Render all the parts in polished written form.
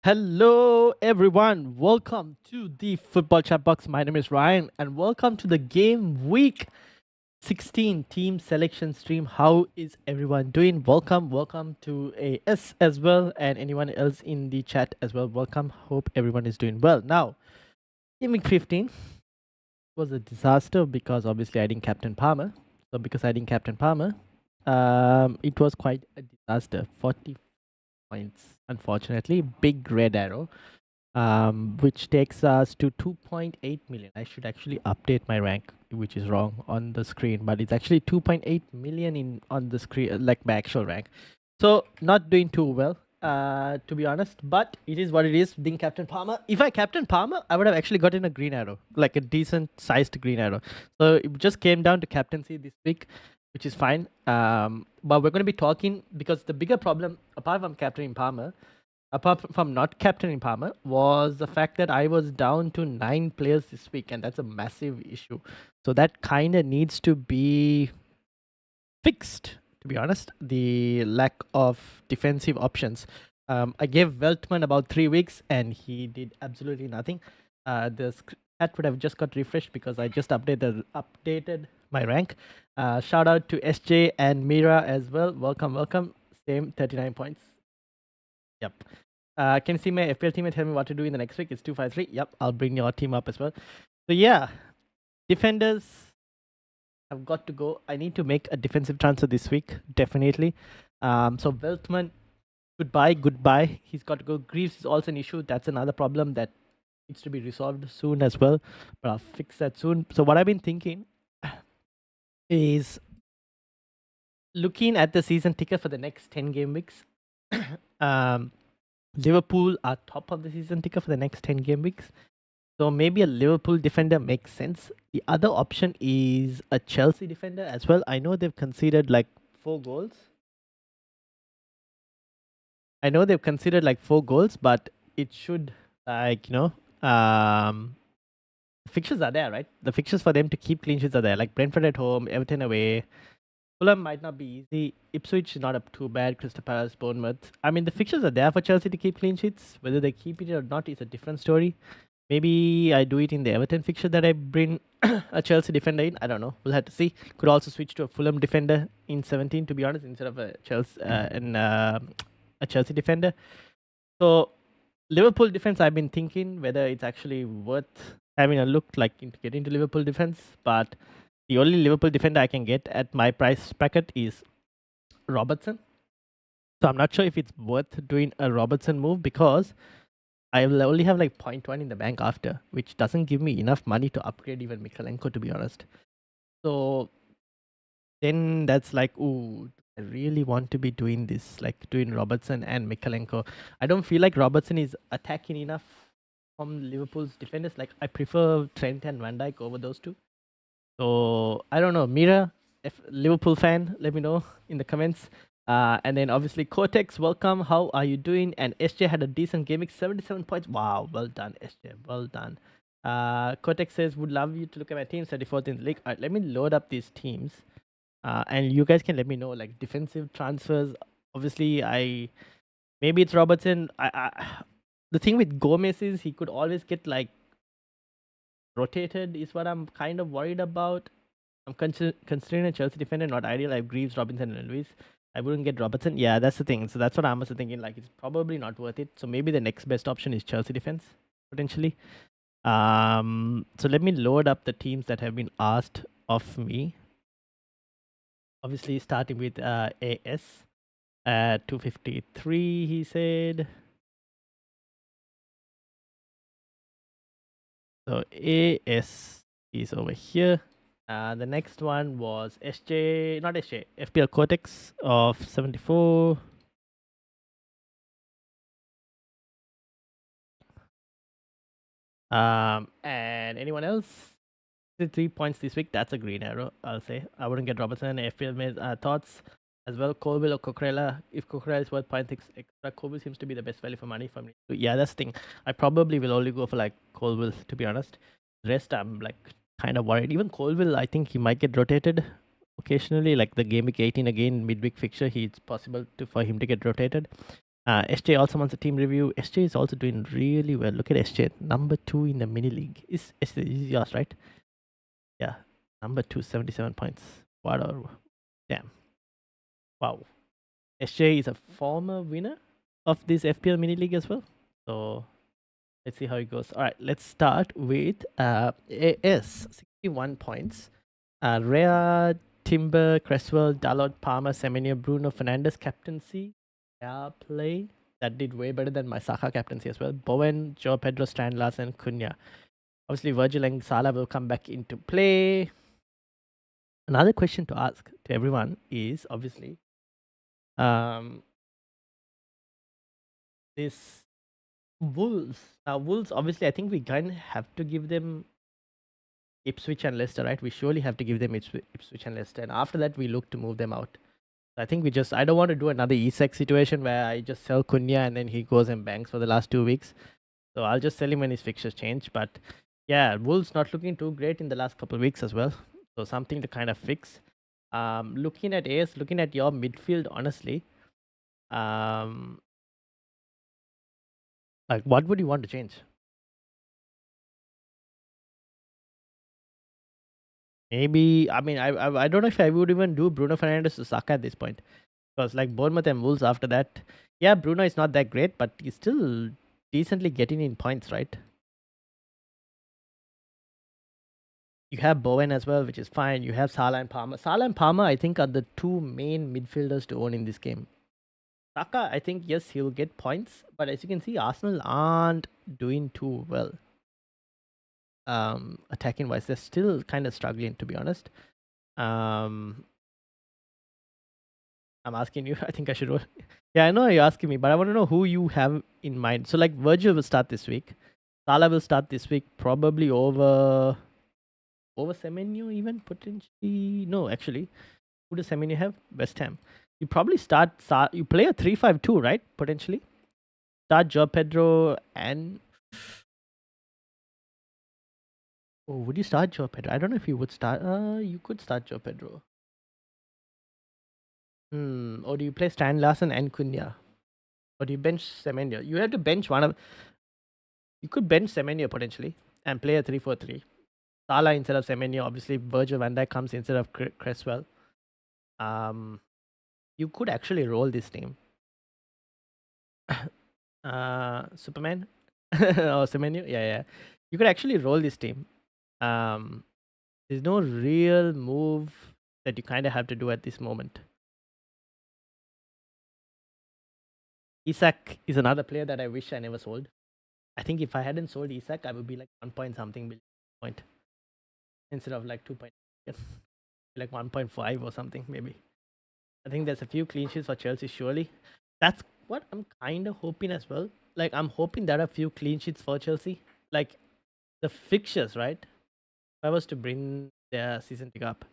Hello, everyone. Welcome to the Football Chatbox. My name is Ryan, and welcome to the Game Week 16 team selection stream. How is everyone doing? Welcome to AS as well, and anyone else in the chat as well. Welcome. Hope everyone is doing well. Now, Game Week 15 was a disaster because obviously I didn't captain Palmer. So because I didn't captain Palmer, it was quite a disaster. 40 points, unfortunately. Big red arrow, which takes us to 2.8 million. I should actually update my rank, which is wrong on the screen, but it's actually 2.8 million in on the screen, like my actual rank. So not doing too well, to be honest. But it is what it is. Being Captain Palmer, if I Captain Palmer, I would have actually gotten a green arrow, like a decent sized green arrow. So it just came down to captaincy this week, which is fine. But we're going to be talking because the bigger problem, apart from captaining Palmer, apart from not captaining Palmer, was the fact that I was down to 9 players this week, and that's a massive issue. So that kind of needs to be fixed, to be honest. The lack of defensive options. I gave Weltman about 3 weeks, and he did absolutely nothing. The chat would have just got refreshed because I just updated my rank. Shout out to SJ and Mira as well. Welcome. Same 39 points. Yep. Can you see my FPL team and tell me what to do in the next week? It's 253. Yep, I'll bring your team up as well. So yeah, defenders have got to go. I need to make a defensive transfer this week, definitely. So Veltman, goodbye. He's got to go. Greaves is also an issue. That's another problem that needs to be resolved soon as well. But I'll fix that soon. So what I've been thinking is looking at the season ticker for the next 10 game weeks. Liverpool are top of the season ticker for the next 10 game weeks. So maybe a Liverpool defender makes sense. The other option is a Chelsea defender as well. I know they've conceded like 4 goals. But it should, like, fixtures are there, right? The fixtures for them to keep clean sheets are there. Like Brentford at home, Everton away. Fulham might not be easy. Ipswich is not up too bad. Crystal Palace, Bournemouth. I mean, the fixtures are there for Chelsea to keep clean sheets. Whether they keep it or not is a different story. Maybe I do it in the Everton fixture that I bring a Chelsea defender in. I don't know. We'll have to see. Could also switch to a Fulham defender in 17, to be honest, instead of a Chelsea defender. So Liverpool defense, I've been thinking whether it's actually worth having a look, like to get into Liverpool defense, but the only Liverpool defender I can get at my price bracket is Robertson. So I'm not sure if it's worth doing a Robertson move because I will only have like 0.1 in the bank after, which doesn't give me enough money to upgrade even Mikalenko, to be honest. So then that's like, ooh, I really want to be doing this, like doing Robertson and Mikalenko. I don't feel like Robertson is attacking enough from Liverpool's defenders. Like, I prefer Trent and Van Dijk over those two. So I don't know, Mira, if Liverpool fan, let me know in the comments. And then obviously Cortex, welcome. How are you doing? And SJ had a decent gaming, 77 points. Wow, well done, SJ. Well done. Cortex says, would love you to look at my team, 34th in the league. All right, let me load up these teams. And you guys can let me know, like, defensive transfers. Obviously, maybe it's Robertson. The thing with Gomez is he could always get like rotated, is what I'm kind of worried about. I'm considering a Chelsea defender, not ideal. I have Greaves, Robinson, and Luis. I wouldn't get Robertson. Yeah, that's the thing. So that's what I'm also thinking. Like, it's probably not worth it. So maybe the next best option is Chelsea defense, potentially. So let me load up the teams that have been asked of me. Obviously, starting with AS at 253, he said. So AS is over here. The next one was FPL Cortex of 74. And anyone else? 3 points this week. That's a green arrow, I'll say. I wouldn't get Robertson. FPL made thoughts. as well. Colville or Cucurella. If Cucurella is worth 0.6 extra, Colville seems to be the best value for money for me. So yeah, that's the thing. I probably will only go for like Colville, to be honest. The rest, I'm like kind of worried. Even Colville, I think he might get rotated occasionally. Like the game week 18 again, midweek fixture, it's possible for him to get rotated. SJ also wants a team review. SJ is also doing really well. Look at SJ, number 2 in the mini league. Is yours, right? Yeah, number 2, 77 points. What a damn. Wow. SJ is a former winner of this FPL mini league as well. So let's see how it goes. All right, let's start with AS, 61 points. Rea, Timber, Cresswell, Dalot, Palmer, Semenyo, Bruno Fernandes captaincy. Yeah, play. That did way better than my Saka captaincy as well. Bowen, Joe Pedro, Stan Larsen, Cunha. Obviously, Virgil and Salah will come back into play. Another question to ask to everyone is obviously this Wolves. Now, Wolves, obviously, I think we kind of have to give them Ipswich and Leicester, right? We surely have to give them Ipswich and Leicester. And after that, we look to move them out. I think I don't want to do another Isak situation where I just sell Cunha and then he goes and banks for the last 2 weeks. So I'll just sell him when his fixtures change. But yeah, Wolves not looking too great in the last couple of weeks as well. So something to kind of fix. Looking at AS, looking at your midfield, honestly, like what would you want to change? Maybe I don't know if I would even do Bruno Fernandes to Saka at this point. Because like Bournemouth and Wolves after that, yeah, Bruno is not that great, but he's still decently getting in points, right? You have Bowen as well, which is fine. You have Salah and Palmer. Salah and Palmer, I think, are the two main midfielders to own in this game. Saka, I think, yes, he'll get points, but as you can see, Arsenal aren't doing too well. Attacking wise, they're still kind of struggling, to be honest. I'm asking you. I think I should roll. Yeah, I know you're asking me, but I want to know who you have in mind. So, like, Virgil will start this week. Salah will start this week, probably over Semenyo, even potentially. No, actually, who does Semenyo have? West Ham. You probably start. You play a 3-5-2, right? Potentially start Joe Pedro and. Oh, would you start Joe Pedro? I don't know if you would start. You could start Joe Pedro. Or do you play Stan Larsen and Cunha? Or do you bench Semenyo? You have to bench one of. You could bench Semenyo potentially and play a 3-4-3. Salah instead of Semenyo. Obviously, Virgil van Dijk comes instead of Cresswell. You could actually roll this team. Superman or Semenyo. Yeah. You could actually roll this team. There's no real move that you kind of have to do at this moment. Isak is another player that I wish I never sold. I think if I hadn't sold Isak, I would be like 1 point something point instead of like 2 point, like 1.5 or something maybe. I think there's a few clean sheets for Chelsea surely. That's what I'm kind of hoping as well. Like I'm hoping there are a few clean sheets for Chelsea. Like the fixtures, right? If I was to bring their season tick up,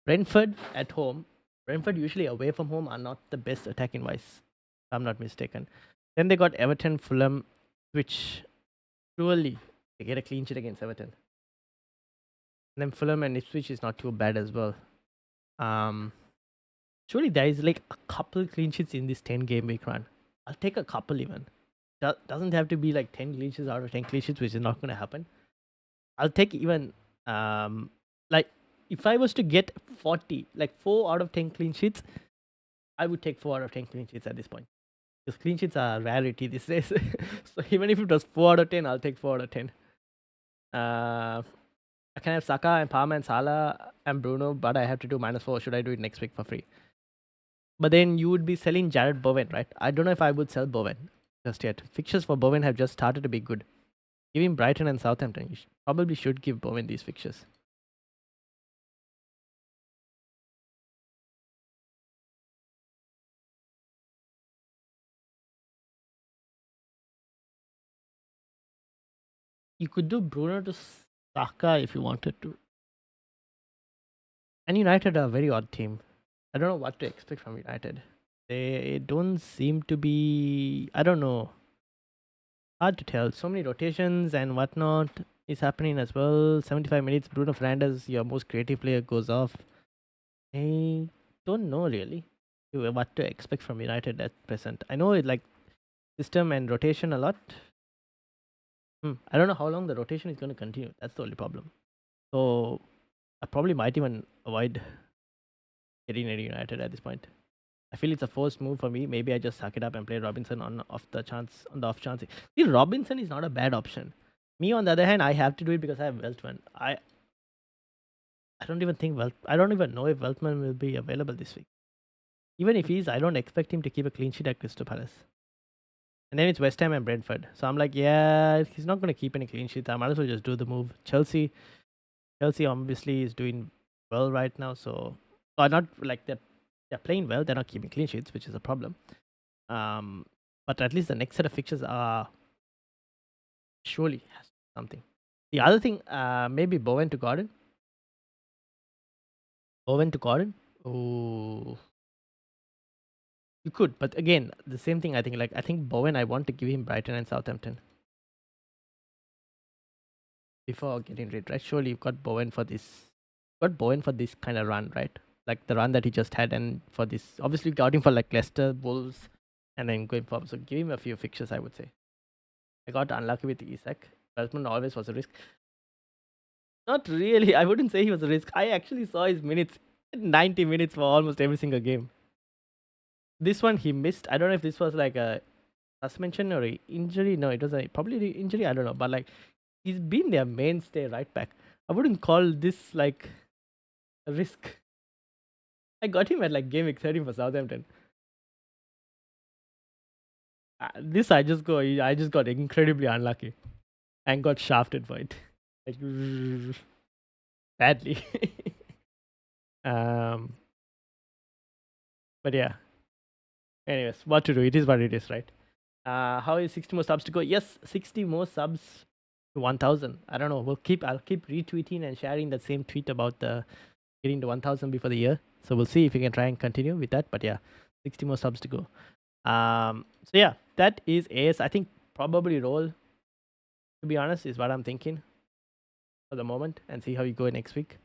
Brentford at home. Brentford usually away from home are not the best attacking wise, if I'm not mistaken. Then they got Everton, Fulham, which surely they get a clean sheet against Everton. And then Fulham and Ipswich is not too bad as well. Surely there is like a couple clean sheets in this 10 game week run. I'll take a couple even. Doesn't have to be like 10 clean sheets out of 10 clean sheets, which is not going to happen. I'll take even like if I was to get 40, like 4 out of 10 clean sheets, I would take 4 out of 10 clean sheets at this point. Because clean sheets are a rarity these days. So even if it was 4 out of 10, I'll take 4 out of 10. I can have Saka and Palmer and Salah and Bruno, but I have to do -4. Should I do it next week for free? But then you would be selling Jared Bowen, right? I don't know if I would sell Bowen just yet. Fixtures for Bowen have just started to be good. Give him Brighton and Southampton. You probably should give Bowen these fixtures. You could do Bruno to Saka if you wanted to. And United are a very odd team. I don't know what to expect from United. They don't seem to be. I don't know. Hard to tell. So many rotations and whatnot is happening as well. 75 minutes. Bruno Fernandes, your most creative player, goes off. I don't know really what to expect from United at present. I know it like system and rotation a lot. I don't know how long the rotation is going to continue. That's the only problem. So I probably might even avoid getting any United at this point. I feel it's a forced move for me. Maybe I just suck it up and play Robinson on the off chance. See, Robinson is not a bad option. Me on the other hand, I have to do it because I have Weltman. I don't even think I don't even know if Weltman will be available this week. Even if he is, I don't expect him to keep a clean sheet at Crystal Palace. And then it's West Ham and Brentford. So I'm like, yeah, he's not going to keep any clean sheets. I might as well just do the move. Chelsea obviously is doing well right now. So, not like they're playing well. They're not keeping clean sheets, which is a problem. But at least the next set of fixtures are surely has something. The other thing, maybe Bowen to Gordon. Oh, you could, but again, the same thing. I think I think Bowen. I want to give him Brighton and Southampton before getting rid. Right? Surely you've got Bowen for this. Got Bowen for this kind of run, right? Like the run that he just had, and for this, obviously got him for like Leicester, Wolves, and then going forward. So give him a few fixtures, I would say. I got unlucky with Isak. Beltman always was a risk. Not really. I wouldn't say he was a risk. I actually saw his minutes, 90 minutes for almost every single game. This one he missed. I don't know if this was like a suspension or a injury. No, it was probably the injury. I don't know. But like he's been their mainstay right back. I wouldn't call this like a risk. I got him at like game week 13 for Southampton. This I just got incredibly unlucky and got shafted for it. Like badly. um but yeah. Anyways, what to do? It is what it is, right? How is 60 more subs to go? Yes, 60 more subs to 1000. I don't know. I'll keep retweeting and sharing that same tweet about the getting to 1000 before the year. So we'll see if we can try and continue with that. But yeah, 60 more subs to go. So yeah, that is AS. I think probably roll, to be honest, is what I'm thinking for the moment, and see how you go next week.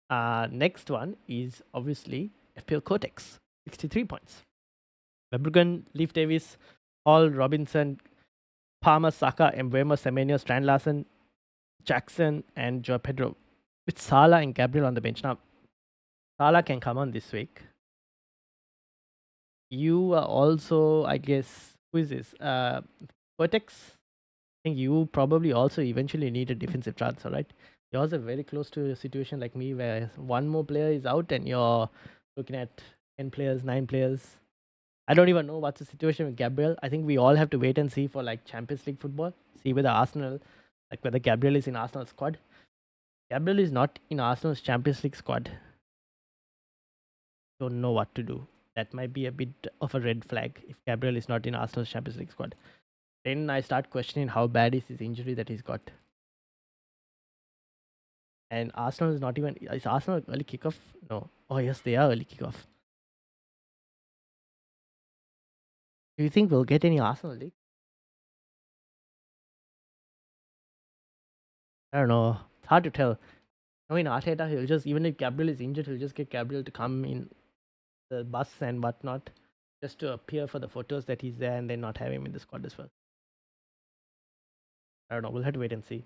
Next one is obviously FPL Cortex, 63 points. Verbruggen, Leaf Davis, Hall, Robinson, Palmer, Saka, Mbeumo, Semenyo, Strand Larsen, Jackson, and Joe Pedro, with Salah and Gabriel on the bench. Now, Salah can come on this week. You are also, I guess, who is this? Cortex. I think you probably also eventually need a defensive transfer, right? You're also very close to a situation like me where one more player is out and you're looking at 10 players, 9 players. I don't even know what's the situation with Gabriel. I think we all have to wait and see for like Champions League football. See whether Arsenal, like whether Gabriel is in Arsenal's squad. Gabriel is not in Arsenal's Champions League squad. Don't know what to do. That might be a bit of a red flag if Gabriel is not in Arsenal's Champions League squad. Then I start questioning how bad is his injury that he's got. And Arsenal is not even. Is Arsenal early kickoff? No. Oh yes, they are early kickoff. Do you think we'll get any Arsenal league? I don't know. It's hard to tell. I mean, Arteta, he'll just, even if Gabriel is injured, he'll just get Gabriel to come in the bus and whatnot, just to appear for the photos that he's there and then not have him in the squad as well. I don't know. We'll have to wait and see.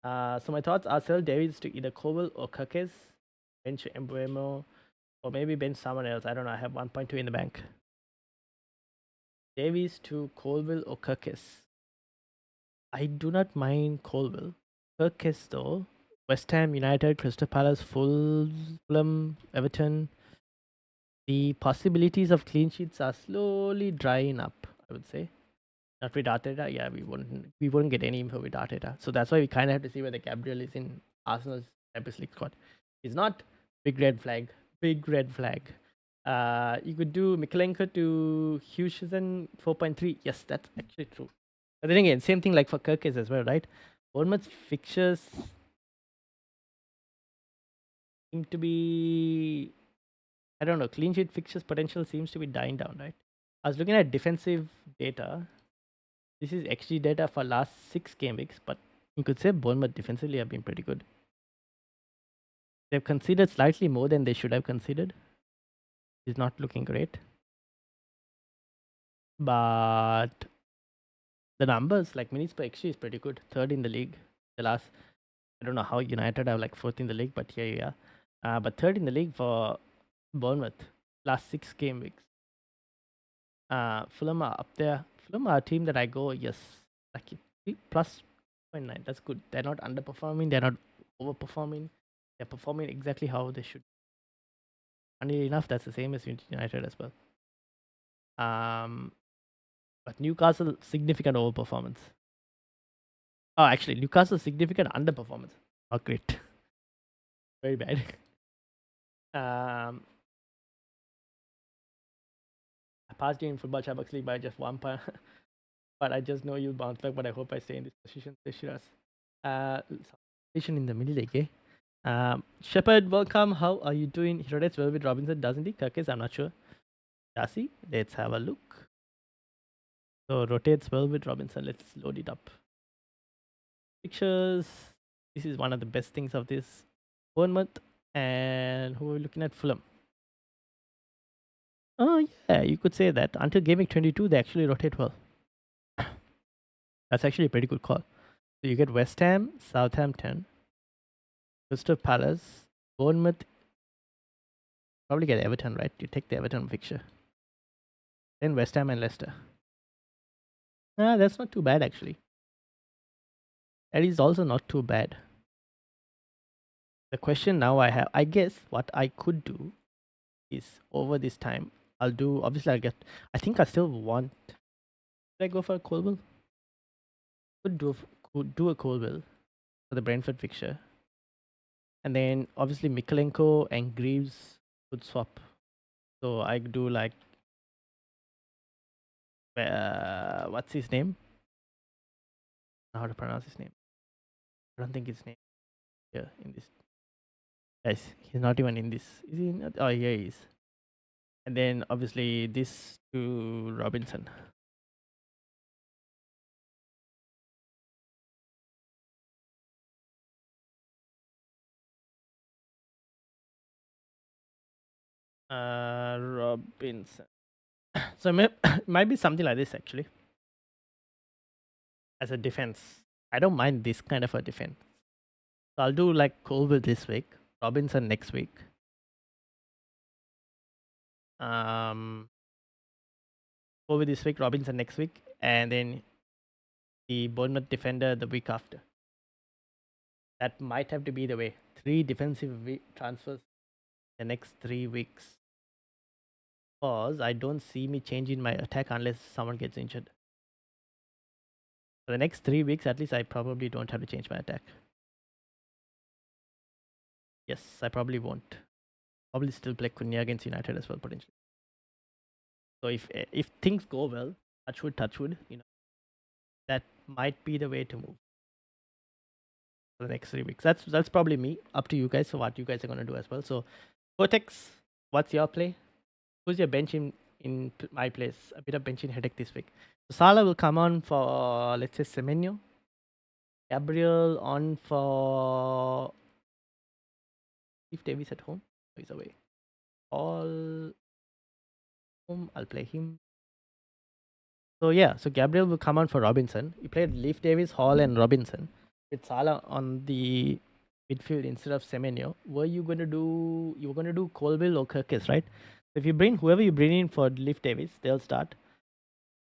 So my thoughts are sell Davies to either Cowell or Kirkes, bench Mbeumo, or maybe bench someone else. I don't know. I have 1.2 in the bank. Davies to Colville or Kirkes. I do not mind Colville. Kirkes though. West Ham, United, Crystal Palace, Fulham, Everton. The possibilities of clean sheets are slowly drying up, I would say. Not with Arteta, yeah, we wouldn't get any info with Arteta. So that's why we kind of have to see whether Gabriel is in Arsenal's Champions League squad. He's not. Big red flag. Big red flag. You could do Mikalenko to Hughesen 4.3. Yes, that's actually true. But then again, same thing like for Kirkes as well, right? Bournemouth's fixtures seem to be I don't know. Clean sheet fixtures potential seems to be dying down, right? I was looking at defensive data. This is XG data for last 6 game weeks, but you could say Bournemouth defensively have been pretty good. They've conceded slightly more than they should have conceded. It's not looking great. But the numbers, like minutes per XG, is pretty good. Third in the league. The last, I don't know how United are like fourth in the league, but here you are. But third in the league for Bournemouth, last 6 game weeks. Fulham are up there. Fulham are a team that I go, yes, like plus 0.9. That's good. They're not underperforming. They're not overperforming. They're performing exactly how they should. Funnily enough, that's the same as United as well. But Newcastle, significant overperformance. Oh, actually, Newcastle, significant underperformance. Not great. Very bad. I passed you in football Chatbox League by just 1 point. But I just know you'll bounce back, but I hope I stay in this position. Position in the middle league, eh? Shepard, welcome. How are you doing? He rotates well with Robinson, doesn't he? Kirkis, I'm not sure. Does he? Let's have a look. So rotates well with Robinson. Let's load it up. Pictures. This is one of the best things of this Bournemouth. And who are we looking at? Fulham. Oh yeah, you could say that. Until game week 22, they actually rotate well. That's actually a pretty good call. So you get West Ham, Southampton, Crystal Palace, Bournemouth. Probably get Everton, right? You take the Everton fixture. Then West Ham and Leicester. That's not too bad actually. That is also not too bad. The question now I have, I guess what I could do is over this time, I'll do, obviously I think I still want, should I go for a Colwell? Could do a Colwell for the Brentford fixture. And then obviously Mikolenko and Greaves could swap. So I do like, what's his name? How to pronounce his name? I don't think his name here in this. Guys, he's not even in this. Is he not? Oh, yeah, he is. And then obviously this to Robinson. Robinson. So it might be something like this actually. As a defense. I don't mind this kind of a defense. So I'll do like Colville this week, Robinson next week. Colville this week, Robinson next week, and then the Bournemouth defender the week after. That might have to be the way. 3 defensive transfers the next 3 weeks. Because I don't see me changing my attack unless someone gets injured. For the next 3 weeks, at least, I probably don't have to change my attack. Yes, I probably won't. Probably still play Cunha against United as well, potentially. So if things go well, touch wood, that might be the way to move for the next 3 weeks. That's probably me. Up to you guys. So what you guys are gonna do as well. So Cortex, what's your play? Who's your bench in my place? A bit of benching headache this week. So Salah will come on for let's say Semenyo. Gabriel on for Steve Davies at home. He's away. All home. I'll play him. So yeah, so Gabriel will come on for Robinson. You played Leaf Davis, Hall, and Robinson with Salah on the midfield instead of Semenyo. Were you going to do? You were going to do Colville or Kirkis, right? If you bring whoever you bring in for Leaf Davis, they'll start.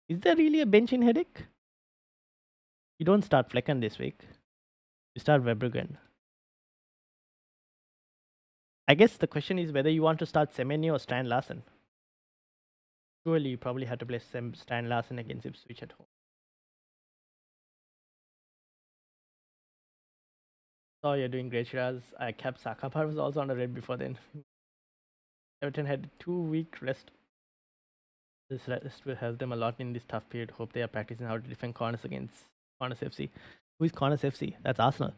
Is there really a bench in headache? You don't start Flecken this week. You start Verbruggen. I guess the question is whether you want to start Semenyo or Stan Larsen. Surely you probably had to play Stan Larsen against Ipswich at home. Oh, you're doing great, Shiraz. I kept Sakapar was also on the red before then. Everton had a 2-week rest. This rest will help them a lot in this tough period. Hope they are practicing how to defend corners against Corners FC. Who is Corners FC? That's Arsenal.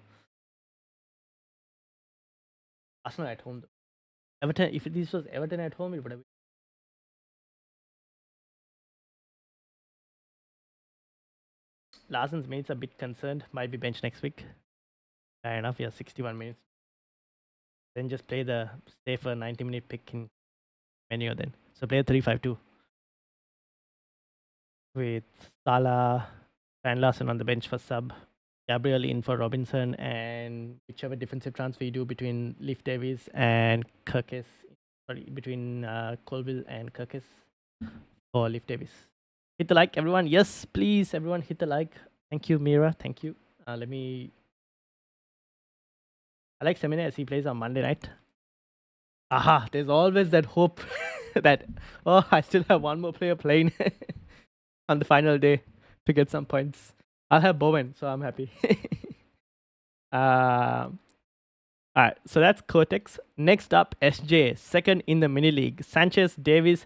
Arsenal at home though. Everton, if this was Everton at home, it would have been. Larsen's mates a bit concerned. Might be benched next week. Fair enough. Yeah, 61 minutes. Then just play the safer 90-minute pick in menu then. So play a 3-5-2 with Salah, Van Larsen on the bench for sub, Gabriel in for Robinson, and whichever defensive transfer you do between Leif Davies and Kirkes. Sorry, between Colville and Kirkes for Leif Davies. Hit the like, everyone. Yes, please, everyone, hit the like. Thank you, Mira. Thank you. Let me. I like Semina as he plays on Monday night. Aha, there's always that hope that, oh, I still have one more player playing on the final day to get some points. I'll have Bowen, so I'm happy. Alright, so that's Cortex. Next up, SJ, second in the mini league. Sanchez, Davis,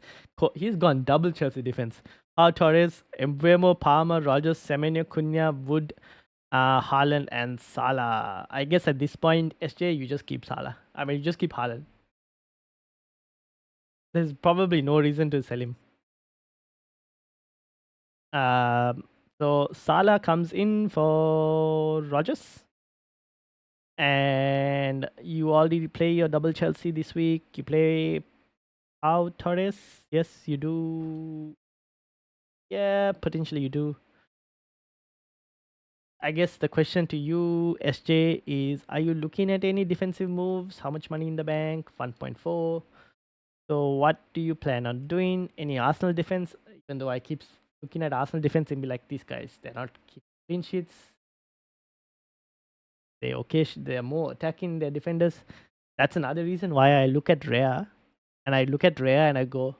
he's gone double Chelsea defense. Pau Torres, Embuemo, Palmer, Rogers, Semenyo, Cunha, Wood, Haaland, and Salah. I guess at this point, SJ, you just keep Salah. I mean, you just keep Haaland. There's probably no reason to sell him. So Salah comes in for Rogers. And you already play your double Chelsea this week. You play Pau Torres. Yes, you do. Yeah, potentially you do. I guess the question to you, SJ, is are you looking at any defensive moves? How much money in the bank? 1.4. So what do you plan on doing? Any Arsenal defense? Even though I keep looking at Arsenal defense and be like, these guys, they're not keeping clean sheets. They're more attacking their defenders. That's another reason why I look at Rhea. And I look at Rhea and I go,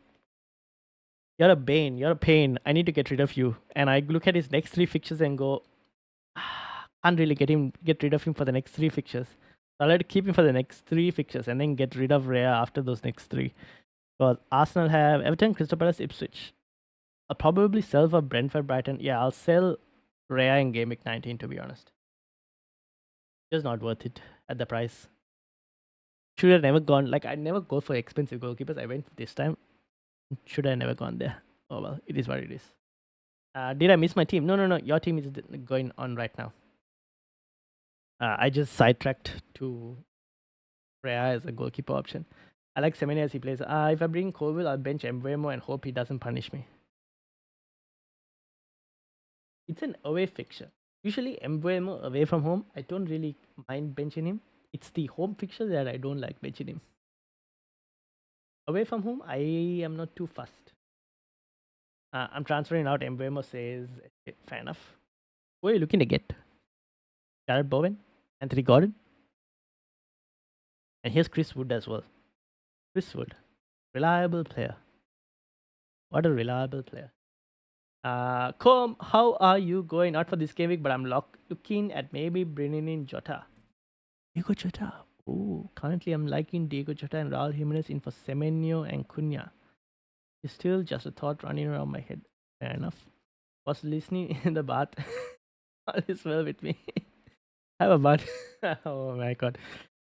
you're a bane, you're a pain. I need to get rid of you. And I look at his next 3 fixtures and go, can't really get rid of him for the next 3 fixtures. So I'll let keep him for the next 3 fixtures and then get rid of Rhea after those next 3. Because Arsenal have Everton, Crystal Palace, Ipswich. I'll probably sell for Brentford, Brighton. Yeah, I'll sell Rhea in Game Week 19, to be honest. Just not worth it at the price. Should have never gone. Like, I never go for expensive goalkeepers. I went this time. Should have never gone there. Oh well, it is what it is. Did I miss my team? No. Your team is going on right now. I just sidetracked to Rhea as a goalkeeper option. I like Semenyo as he plays. If I bring Colville, I'll bench Embuemo and hope he doesn't punish me. It's an away fixture. Usually Embuemo away from home, I don't really mind benching him. It's the home fixture that I don't like benching him. Away from home, I am not too fussed. I'm transferring out. Embuemo says, fair enough. Who are you looking to get? Jared Bowen? Anthony Gordon? And here's Chris Wood as well. Chris Wood. Reliable player. What a reliable player. Com, how are you going? Not for this game week, but I'm looking at maybe bringing in Jota. Diego Jota. Oh, currently I'm liking Diego Jota and Raul Jimenez in for Semenyo and Cunha. It's still just a thought running around my head. Fair enough. Was listening in the bath. All is well with me. Have a bath. Oh my god.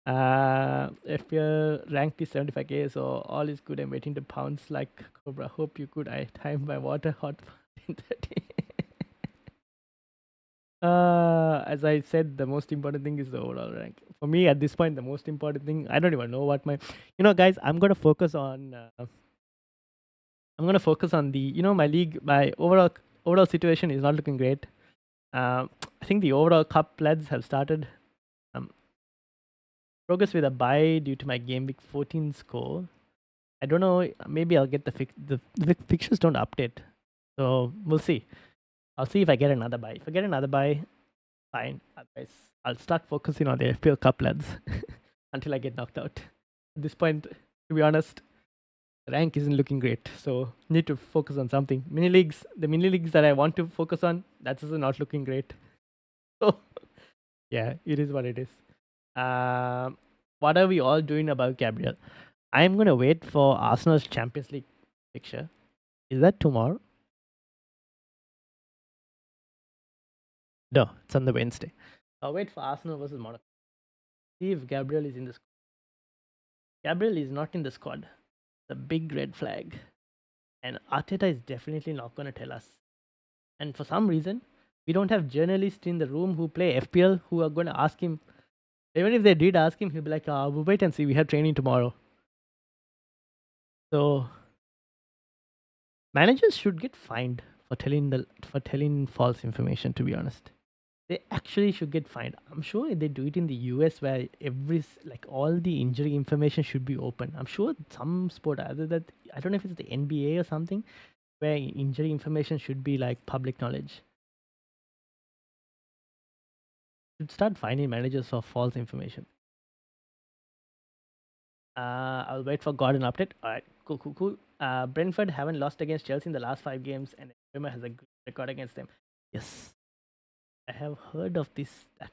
FPL Rank is 75k, so all is good. I'm waiting to pounce like Cobra. Hope you could. I timed my water hot 10:30. As I said, the most important thing is the overall rank. For me, at this point, the most important thing, I don't even know what my, guys, I'm gonna focus on. I'm gonna focus on the, my league. My overall situation is not looking great. I think the overall cup lads have started. Progress with a bye due to my game week 14 score. I don't know. Maybe I'll get the fixtures don't update, so we'll see. I'll see if I get another bye. If I get another bye, fine. Otherwise, I'll start focusing on the FPL Cup lads until I get knocked out. At this point, to be honest, rank isn't looking great, so need to focus on something. The mini leagues that I want to focus on, that's also not looking great. So yeah, it is what it is. What are we all doing about Gabriel? I'm gonna wait for Arsenal's Champions League fixture. Is that tomorrow? No, it's on the Wednesday. I'll wait for Arsenal versus Monaco. See if Gabriel is in the squad. Gabriel is not in the squad. The big red flag. And Arteta is definitely not going to tell us. And for some reason, we don't have journalists in the room who play FPL who are going to ask him. Even if they did ask him, he'll be like, we'll wait and see. We have training tomorrow. So managers should get fined for telling false information, to be honest. They actually should get fined. I'm sure they do it in the US where all the injury information should be open. I'm sure some sport other that I don't know if it's the NBA or something where injury information should be like public knowledge. Should start finding managers for false information. I'll wait for Gordon update. All right, cool. Brentford haven't lost against Chelsea in the last 5 games, and Bremer has a good record against them. Yes, I have heard of this stat.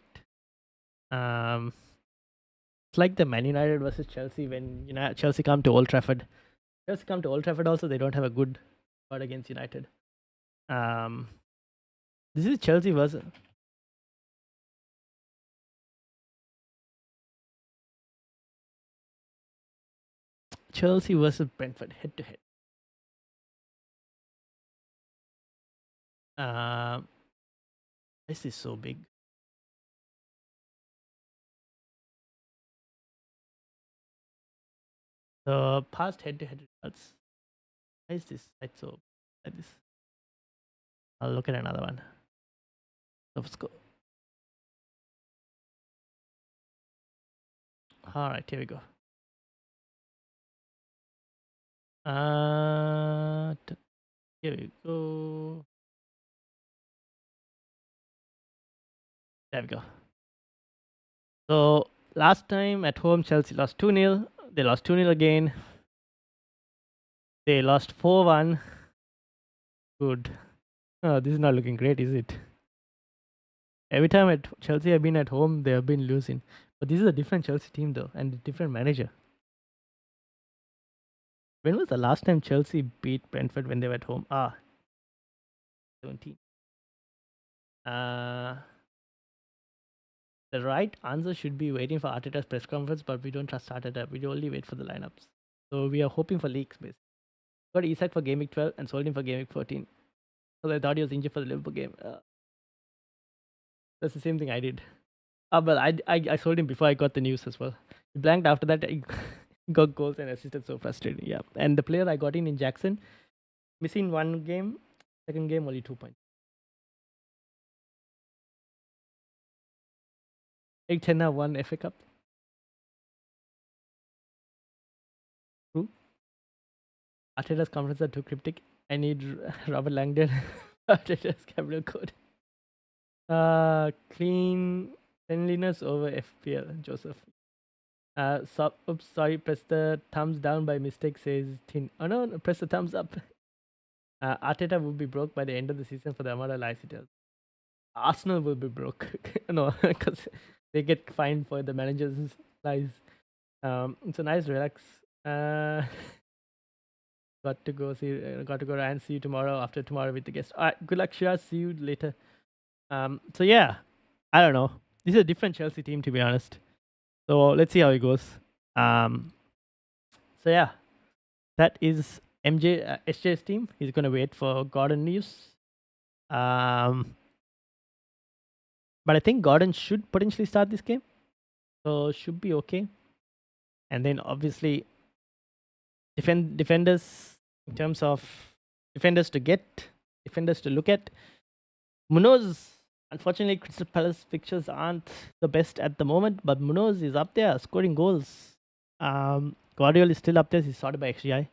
It's like the Man United versus Chelsea when Chelsea come to Old Trafford. Chelsea come to Old Trafford also. They don't have a good record against United. This is Chelsea versus. Chelsea versus Brentford head to head. This is so big. The past head to head results. Why is this site so like this? I'll look at another one. Let's go. All right, here we go. Here we go. There we go. So last time at home, Chelsea lost 2-0. They lost 2-0 again. They lost 4-1. Good. Oh, this is not looking great, is it? Every time at Chelsea have been at home, they have been losing. But this is a different Chelsea team though, and a different manager. When was the last time Chelsea beat Brentford when they were at home? 17. The right answer should be waiting for Arteta's press conference, but we don't trust Arteta. We only wait for the lineups. So we are hoping for leaks, basically. Got Isak for Game Week 12 and sold him for Game Week 14. So I thought he was injured for the Liverpool game. That's the same thing I did. Well, I sold him before I got the news as well. He blanked after that. He got goals and assisted. So frustrating. Yeah. And the player I got in Jackson, missing 1 game. Second game, only 2 points. Egg Tenna won FA Cup. True. Arteta's conference are too cryptic. I need Robert Langdon. Arteta's capital code. Cleanliness over FPL, Joseph. Oops, sorry, press the thumbs down by mistake, says Tin. Oh no, press the thumbs up. Arteta will be broke by the end of the season for the amount of lies he tells. Arsenal will be broke. No, because they get fined for the manager's lies. It's a nice relax. Got to go and see you tomorrow after tomorrow with the guest. Alright, good luck, Shiraz. See you later. So yeah, I don't know. This is a different Chelsea team, to be honest. So let's see how it goes. So yeah, that is SJ's team. He's gonna wait for Gordon news. But I think Gordon should potentially start this game, so should be okay. And then obviously defenders in terms of defenders to look at. Munoz. Unfortunately, Crystal Palace fixtures aren't the best at the moment, but Munoz is up there scoring goals. Guardiola is still up there. He's sorted by XGI.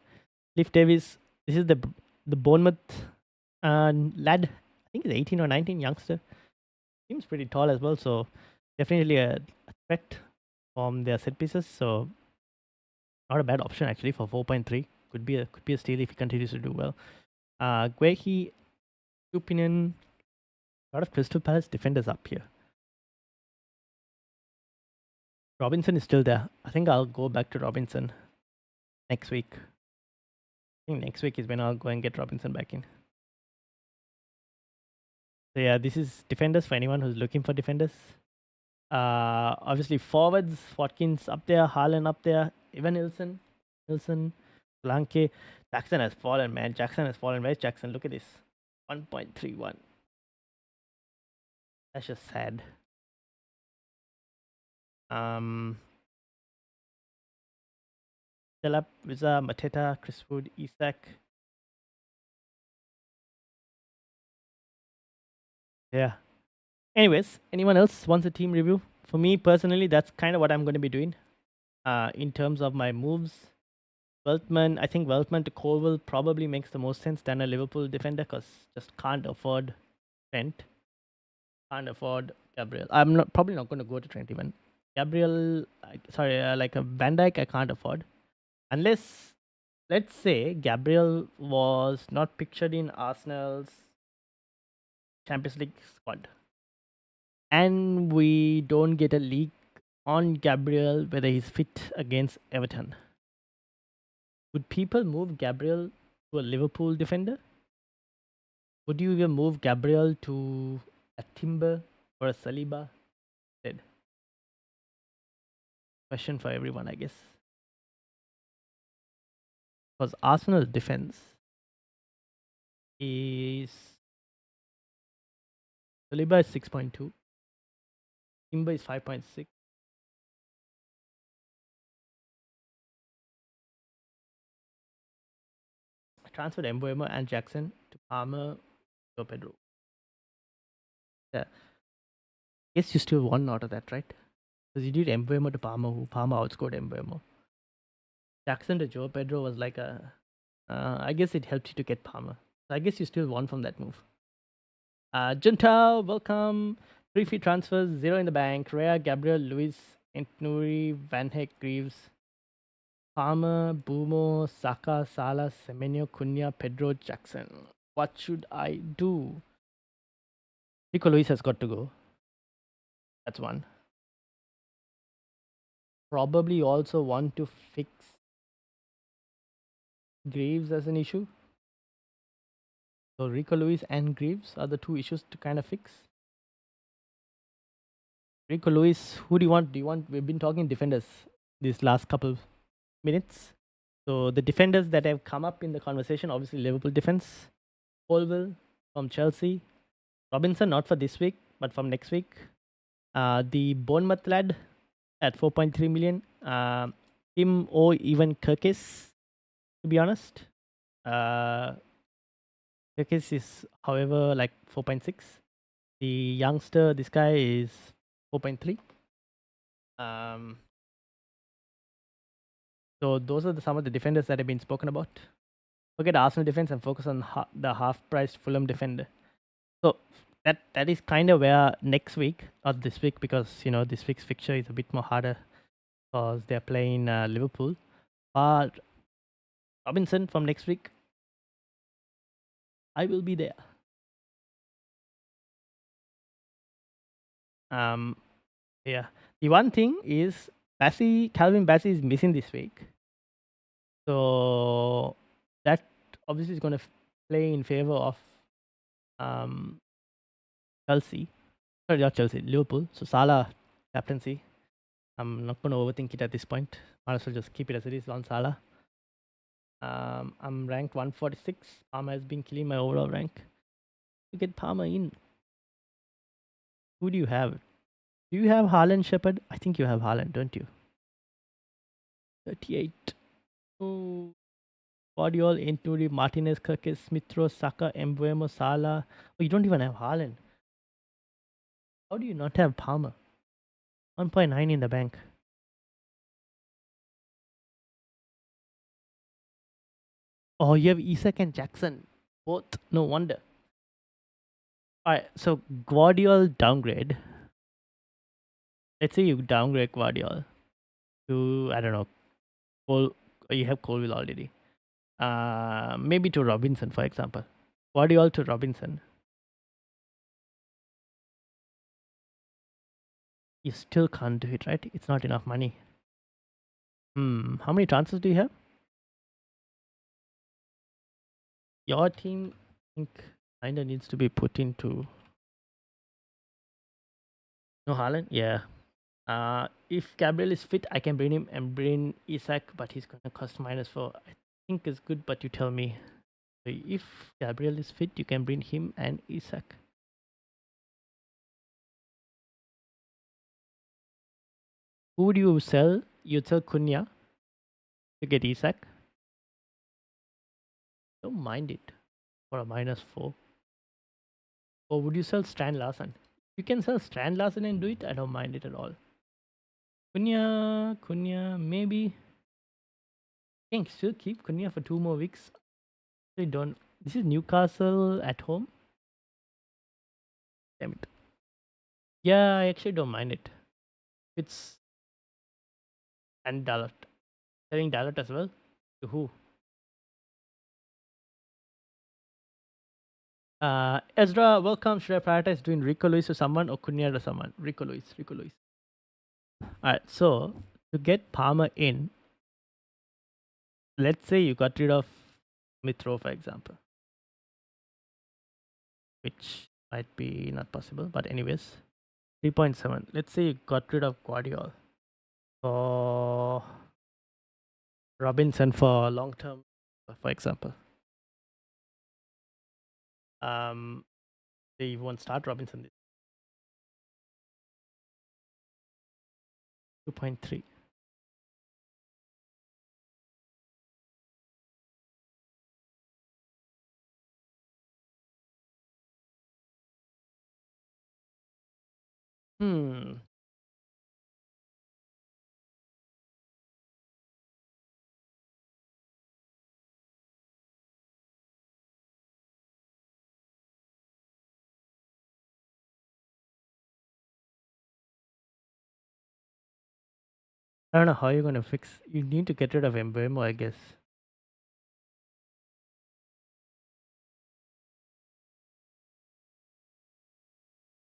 Cliff Davis. This is the Bournemouth lad. I think he's 18 or 19, youngster. Seems pretty tall as well, so definitely a threat from their set pieces. So not a bad option actually for 4.3. Could be a steal if he continues to do well. Guehi, Tupinen. A lot of Crystal Palace defenders up here. Robinson is still there. I think I'll go back to Robinson next week. I think next week is when I'll go and get Robinson back in. So yeah, this is defenders for anyone who's looking for defenders. Obviously forwards, Watkins up there, Haaland up there, Even Nilsson, Blanke. Jackson has fallen, man. Jackson has fallen. Where's Jackson? Look at this. 1.31. That's just sad. Delap, Visa, Mateta, Chris Wood, Isak. Yeah. Anyways, anyone else wants a team review? For me personally, that's kind of what I'm going to be doing. In terms of my moves, Weltman, I think Weltman to Colville probably makes the most sense than a Liverpool defender because just can't afford Trent. Can't afford Gabriel. I'm not probably not going to go to Trent even. Gabriel, like a Van Dijk, I can't afford unless, let's say, Gabriel was not pictured in Arsenal's Champions League squad, and we don't get a leak on Gabriel whether he's fit against Everton. Would people move Gabriel to a Liverpool defender? Would you even move Gabriel to a Timber or a Saliba? Dead. Question for everyone, I guess. Because Arsenal's defense is Saliba is 6.2, Timber is 5.6. I transferred Embuemo and Jackson to Palmer, to Pedro. Yeah. Guess you still won out of that, right? Because you did Embuemo to Palmer, who Palmer outscored Embuemo. Jackson to Joe Pedro was like a. I guess it helped you to get Palmer. So I guess you still won from that move. Juntao, welcome. 3 free transfers, 0 in the bank. Rhea, Gabriel, Luis, Entnuri, Van Heck, Greaves, Palmer, Bumo, Saka, Salah, Semenyo, Cunha, Pedro, Jackson. What should I do? Nico Luis has got to go. That's one. Probably also want to fix Greaves as an issue. So Rico Lewis and Greaves are the two issues to kind of fix. Rico Lewis, who do you want? We've been talking defenders these last couple minutes. So the defenders that have come up in the conversation, obviously Liverpool defense, Colville from Chelsea, Robinson not for this week but from next week. The Bournemouth lad at 4.3 million. Him or even Kirkis, to be honest. Kirkis is, however, like 4.6. The youngster, this guy is 4.3. So those are some of the defenders that have been spoken about. Forget Arsenal defense and focus on the half-priced Fulham defender. So that is kind of where next week, not this week, because this week's fixture is a bit more harder because they're playing Liverpool. But Robinson from next week, I will be there. Yeah. The one thing is Calvin Bassey is missing this week. So that obviously is going to play in favor of Chelsea. Sorry, not Chelsea, Liverpool. So Salah captaincy. I'm not going to overthink it at this point. Might as well just keep it as it is on Salah. I'm ranked 146. Palmer has been killing my overall rank. To get Palmer in, who do you have? Do you have Haaland, Shepard? I think you have Haaland, don't you? 38. Oh, Guardiola, Enturi, Martinez, Kirkes, Smith-Rowe, Saka, Embuemo, Salah. Oh, you don't even have Haaland. How do you not have Palmer? 1.9 in the bank. Oh, you have Isak and Jackson. Both. No wonder. Alright, so Guardiola downgrade. Let's say you downgrade Guardiola to, I don't know, you have Colville already. Maybe to Robinson, for example. Guardiola to Robinson. You still can't do it, right? It's not enough money. How many transfers do you have? Your team, I think, kinda needs to be put into. No Haaland? Yeah. If Gabriel is fit, I can bring him and bring Isak, but he's gonna cost -4. I think it's good, but you tell me. So if Gabriel is fit, you can bring him and Isak. Who would you sell? You'd sell Cunha to get Isak. Don't mind it for a -4. Or would you sell Strand Larsen? You can sell Strand Larsen and do it. I don't mind it at all. Cunha, maybe. Can still keep Cunha for 2 more weeks. They don't. This is Newcastle at home. Damn it. Yeah, I actually don't mind it. It's and Dalot. Selling Dalot as well. To who? Ezra, welcome. Should I prioritize doing Rico Lewis to someone or Cunha to someone? Rico Lewis. Alright, so to get Palmer in, let's say you got rid of Mitro, for example, which might be not possible, but anyways, 3.7. Let's say you got rid of Guardiola or Robinson for long term, for example. They won't start Robinson. 2.3. Hmm. I don't know how you're gonna fix. You need to get rid of Mbemo, I guess.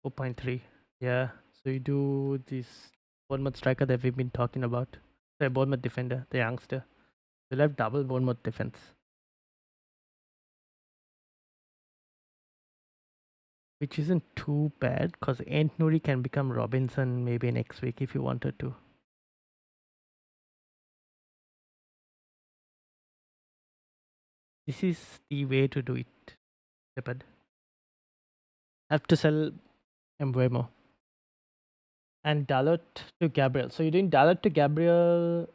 4.3. Yeah. So you do this Bournemouth striker that we've been talking about. The Bournemouth defender, the youngster. You'll have double Bournemouth defense. Which isn't too bad because Ant Nuri can become Robinson maybe next week if you wanted to. This is the way to do it, Shepard. Have to sell Embuemo. And Dalot to Gabriel. So you're doing Dalot to Gabriel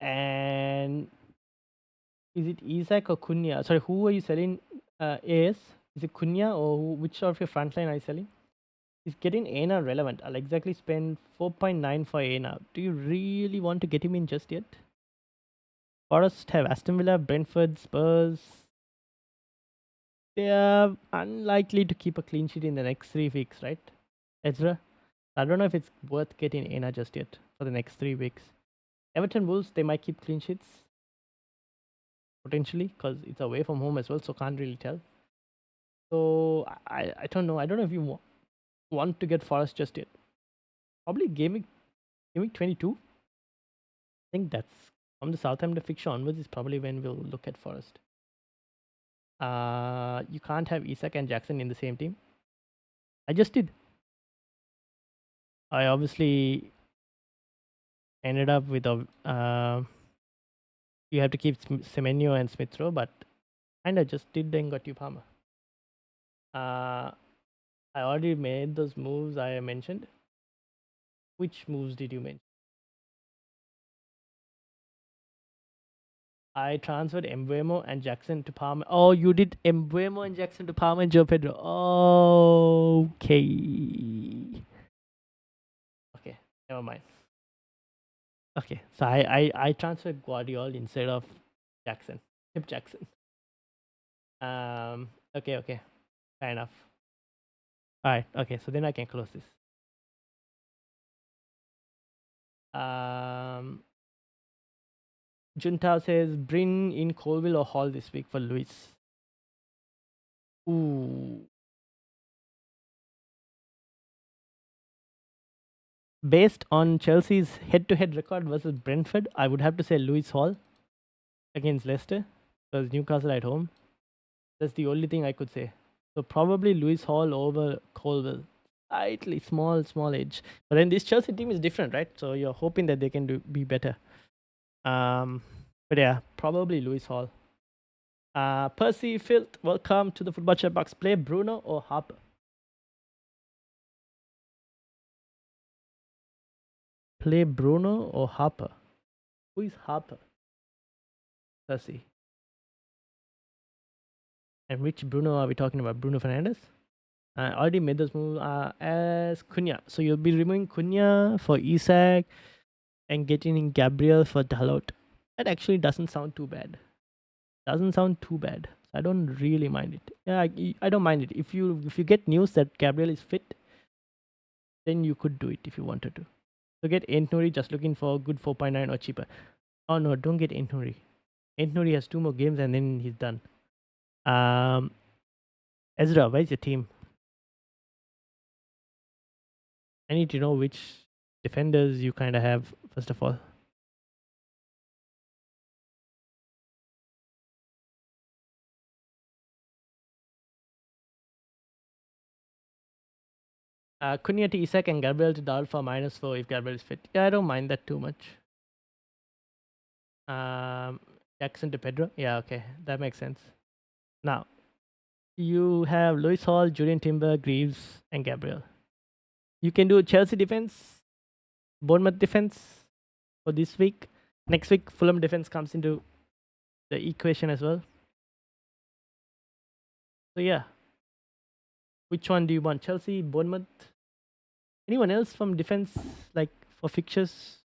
and is it Isaac or Cunha? Sorry, who are you selling AS? Is it Cunha or which of your frontline are you selling? Is getting Aina relevant? I'll exactly spend 4.9 for Aina. Do you really want to get him in just yet? Forest have Aston Villa, Brentford, Spurs. They are unlikely to keep a clean sheet in the next 3 weeks, right? Ezra? I don't know if it's worth getting Aina just yet for the next 3 weeks. Everton Wolves, they might keep clean sheets. Potentially, because it's away from home as well, so can't really tell. So I don't know. I don't know if you want to get Forest just yet. Probably gaming 22. I think that's from the Southampton fixture onwards is probably when we'll look at Forest. You can't have Isak and Jackson in the same team. I just did. I obviously ended up with a. You have to keep Semenyo and Smith Rowe, but kinda just did then got you Palmer. I already made those moves I mentioned. Which moves did you mention? I transferred Embuemo and Jackson to Palmer. Oh, you did Embuemo and Jackson to Palmer and Joe Pedro. Okay. Okay, never mind. Okay, so I transferred Guardiola instead of Jackson. Tip Jackson. Okay. Fair enough. Alright, okay, so then I can close this. Juntao says bring in Colville or Hall this week for Luis. Ooh. Based on Chelsea's head-to-head record versus Brentford, I would have to say Lewis Hall against Leicester because Newcastle at home. That's the only thing I could say. So probably Lewis Hall over Colville. Slightly small edge. But then this Chelsea team is different, right? So you're hoping that they can be better. But yeah, probably Lewis Hall. Percy Filt, welcome to the Football Chat Box. Play Bruno or Harper? Play Bruno or Harper? Who is Harper? Percy. And which Bruno are we talking about? Bruno Fernandes? I already made this move as Cunha. So you'll be removing Cunha for Isak and getting in Gabriel for Dalot. That actually doesn't sound too bad. Doesn't sound too bad. I don't really mind it. Yeah, I don't mind it. If you get news that Gabriel is fit, then you could do it if you wanted to. So get Entnuri, just looking for good 4.9 or cheaper. Oh no, don't get Entnuri. Entnuri has 2 more games and then he's done. Ezra, where's your team? I need to know which defenders you kind of have, first of all. Cunha to Isak and Gabriel to Dal for -4 if Gabriel is fit. Yeah, I don't mind that too much. Jackson to Pedro. Yeah, okay. That makes sense. Now, you have Lewis Hall, Julian Timber, Greaves, and Gabriel. You can do Chelsea defense, Bournemouth defense for this week. Next week, Fulham defense comes into the equation as well. So yeah, which one do you want? Chelsea, Bournemouth? Anyone else from defense, like for fixtures?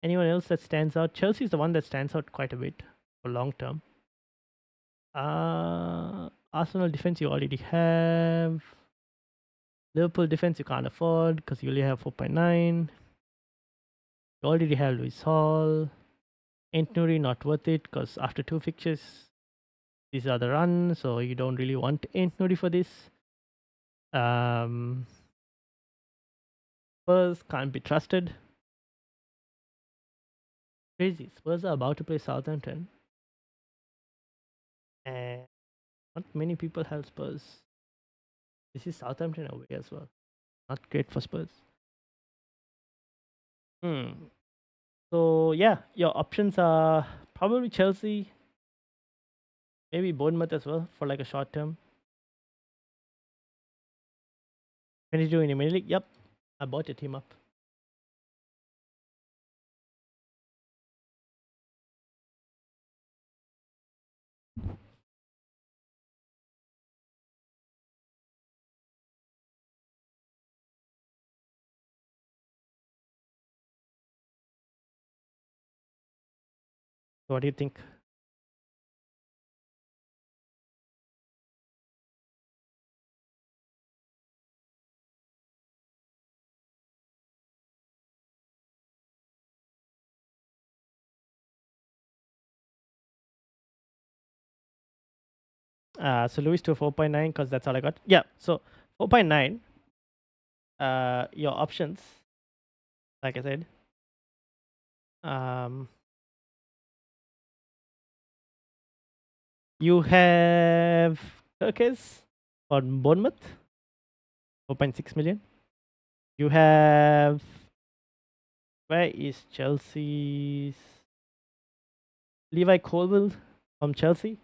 Anyone else that stands out? Chelsea is the one that stands out quite a bit for long term. Arsenal defense you already have. Liverpool defense you can't afford because you only have 4.9. You already have Lewis Hall. Entnuri not worth it because after 2 fixtures, these are the run, so you don't really want Entnuri for this. Spurs can't be trusted. Crazy. Spurs are about to play Southampton. And not many people have Spurs. This is Southampton away as well. Not great for Spurs. So yeah, your options are probably Chelsea, maybe Bournemouth as well for like a short term. 22 in immediately. Yep, I bought your team up. So what do you think? So Louis to 4.9 because that's all I got. Yeah, so 4.9. Your options, like I said, you have Kirkes for Bournemouth, 4.6 million. You have, where is Chelsea's Levi Colwill from Chelsea?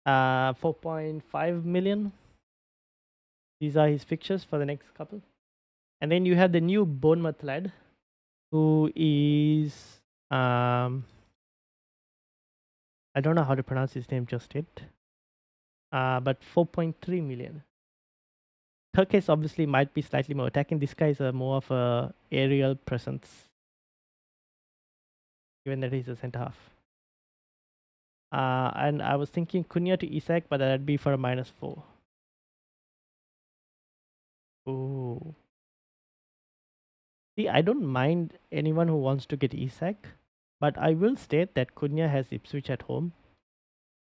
4.5 million. These are his fixtures for the next couple. And then you have the new Bournemouth lad, who is I don't know how to pronounce his name just yet. But 4.3 million. Turkish obviously might be slightly more attacking. This guy is more of a aerial presence, given that he's a centre half. And I was thinking Cunha to Isak, but that'd be for a -4. Ooh. See, I don't mind anyone who wants to get Isak, but I will state that Cunha has Ipswich at home.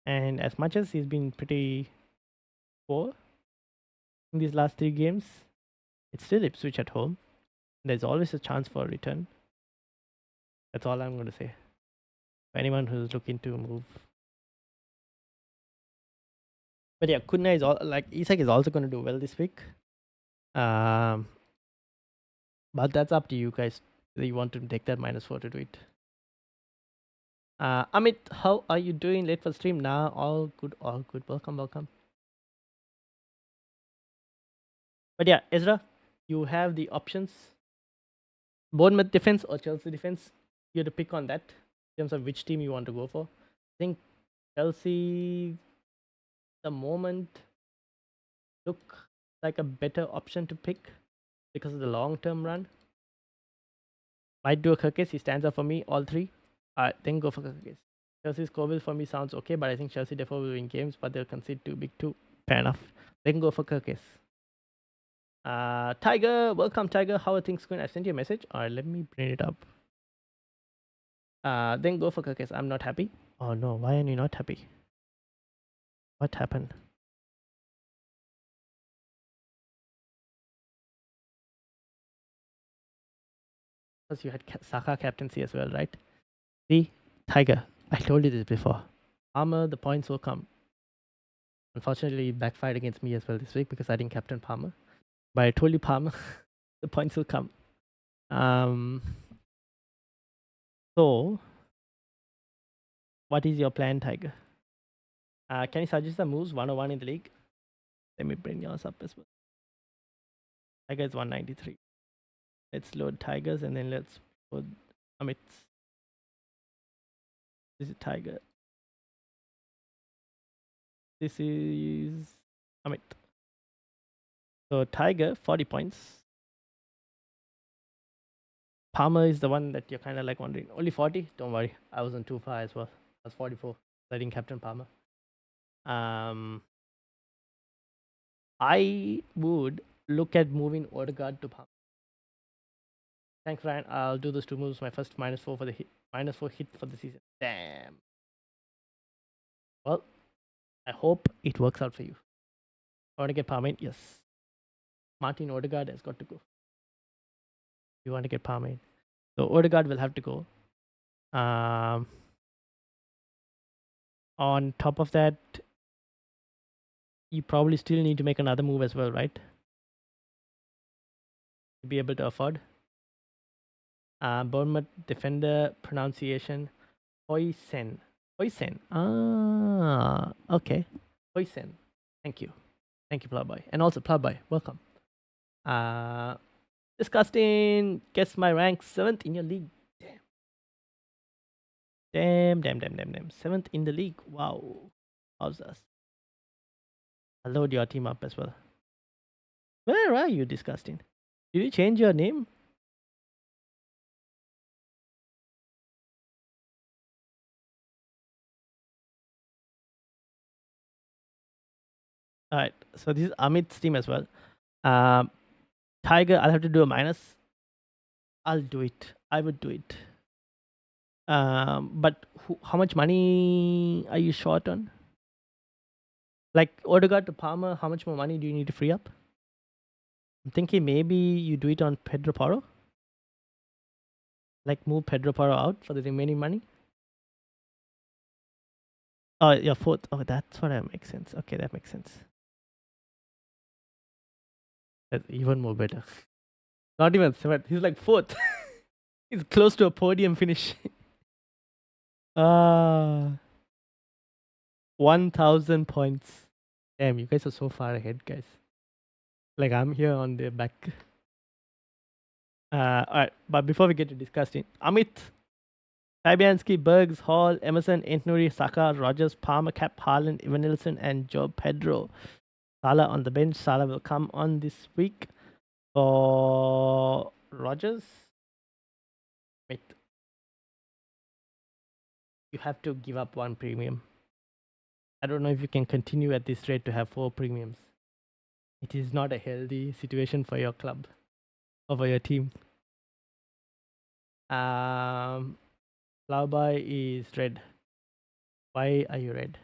And as much as he's been pretty poor in these last 3 games, it's still Ipswich at home. There's always a chance for a return. That's all I'm going to say. For anyone who's looking to move. But yeah, Kunna is all like Isak is also going to do well this week. Um, but that's up to you guys. Whether you want to take that -4 to do it. Amit, how are you doing? Late for stream? Nah, all good, all good. Welcome, welcome. But yeah, Ezra, you have the options: Bournemouth defense or Chelsea defense. You have to pick on that in terms of which team you want to go for. I think Chelsea, the moment, look like a better option to pick because of the long-term run. Might do a Kirkis. He stands up for me. All three. Then go for Kirkis. Chelsea's Scoville for me sounds okay, but I think Chelsea definitely will win games, but they'll concede too big too. Fair enough. Then go for Kirkis. Tiger, welcome Tiger. How are things going? I sent you a message. Alright, let me bring it up. Then go for Kirkis. I'm not happy. Oh no, why are you not happy? What happened? Because you had Saka captaincy as well, right? See, Tiger, I told you this before. Palmer, the points will come. Unfortunately, it backfired against me as well this week because I didn't captain Palmer. But I told you, Palmer, the points will come. So, what is your plan, Tiger? Can you suggest the moves 101 in the league? Let me bring yours up as well. Tiger is 193. Let's load Tigers and then let's put Amit's. This is Tiger. This is Amit. So Tiger, 40 points. Palmer is the one that you're kind of like wondering. Only 40? Don't worry. I wasn't too far as well. I was 44. Letting Captain Palmer. I would look at moving Odegaard to Palmer. Thanks, Ryan. I'll do those two moves. My first -4 for the hit. -4 hit for the season. Damn. Well, I hope it works out for you. I want to get Palmer in? Yes. Martin Odegaard has got to go. You want to get Palmer in. So Odegaard will have to go. On top of that, you probably still need to make another move as well, right? To be able to afford. Bournemouth defender pronunciation Hoysen. Hoysen. Okay. Hoysen. Thank you. Thank you, Plowboy. And also Plowboy, welcome. Disgusting. Guess my rank 7th in your league. Damn. 7th in the league. Wow. How's us? I'll load your team up as well. Where are you, Disgusting? Did you change your name? All right. So this is Amit's team as well. Tiger, I'll have to do a minus. I'll do it. I would do it. But how much money are you short on? Like Odegaard to Palmer, how much more money do you need to free up? I'm thinking maybe you do it on Pedro Porro. Like move Pedro Porro out for the remaining money. Oh, yeah, fourth. Oh, that's what that makes sense. Okay, that makes sense. That's even more better. Not even seventh. He's like fourth. He's close to a podium finish. 1,000 points. Damn, you guys are so far ahead, guys. Like I'm here on the back. Alright, but before we get to discussing, Amit, Fabianski, Bergs, Hall, Emerson, Entnuri, Saka, Rogers, Palmer, Cap, Haaland, Evanilson, and Joe Pedro. Salah on the bench. Salah will come on this week for Rogers. Wait. You have to give up one premium. I don't know if you can continue at this rate to have 4 premiums. It is not a healthy situation for your club or for your team. Plowboy is red. Why are you red?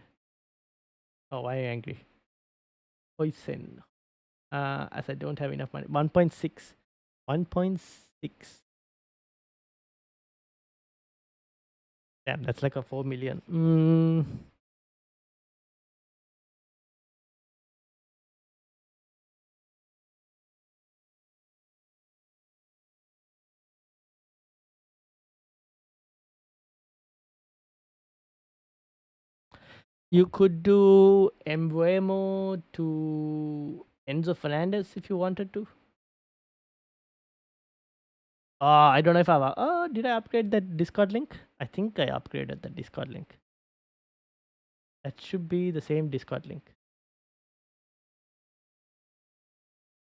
Oh, why are you angry? Poison. As I don't have enough money. 1.6. 1.6. Damn, that's like a 4 million. You could do Embuemo to Enzo Fernandez if you wanted to. I don't know if I've. Did I upgrade that Discord link? I think I upgraded the Discord link. That should be the same Discord link.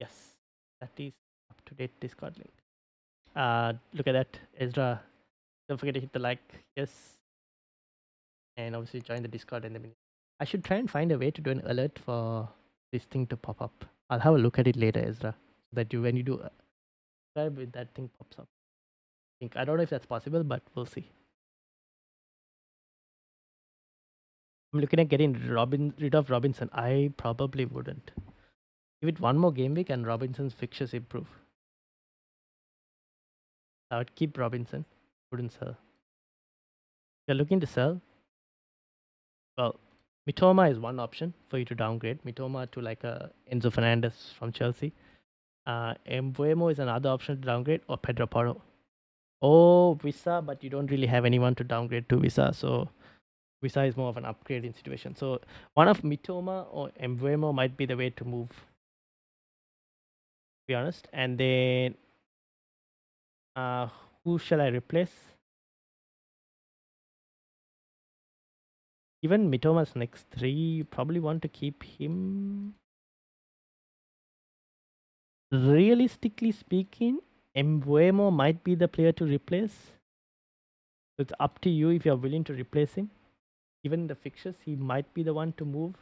Yes, that is up to date Discord link. Look at that, Ezra. Don't forget to hit the like. Yes, and obviously join the Discord in the minute. I should try and find a way to do an alert for this thing to pop up. I'll have a look at it later, Ezra, so that when you do subscribe, with that thing pops up. I don't know if that's possible, but we'll see. I'm looking at getting rid of Robinson. I probably wouldn't. Give it one more game week and Robinson's fixtures improve. I would keep Robinson. Wouldn't sell. If you're looking to sell, well, Mitoma is one option for you to downgrade. Mitoma to like a Enzo Fernandez from Chelsea. Embuemo is another option to downgrade, or Pedro Porro. Oh, Visa, but you don't really have anyone to downgrade to Visa, so Visa is more of an upgrading situation. So one of Mitoma or Embuemo might be the way to move, to be honest. And then who shall I replace? Even Mitoma's next 3, you probably want to keep him. Realistically speaking, Embuemo might be the player to replace. So it's up to you if you're willing to replace him. Given the fixtures, he might be the one to move.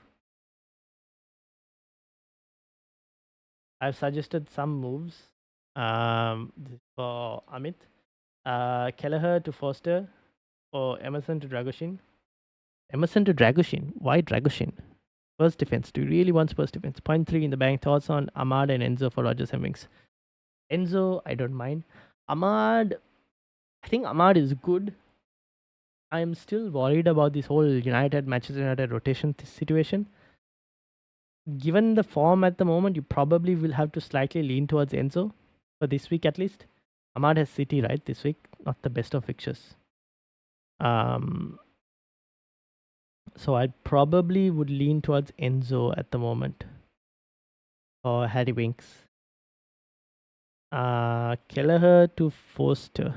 I've suggested some moves for Amit. Kelleher to Foster, or Emerson to Dragoshin. Emerson to Dragoshin. Why Dragoshin? First defense. Do you really want first defense? 0.3 in the bank. Thoughts on Ahmad and Enzo for Rogers Hemmings? Enzo, I don't mind. Ahmad, I think Ahmad is good. I'm still worried about this whole Manchester United rotation situation. Given the form at the moment, you probably will have to slightly lean towards Enzo for this week at least. Ahmad has City, right, this week? Not the best of fixtures. So I probably would lean towards Enzo at the moment. Or Harry Winks. Kelleher to Foster.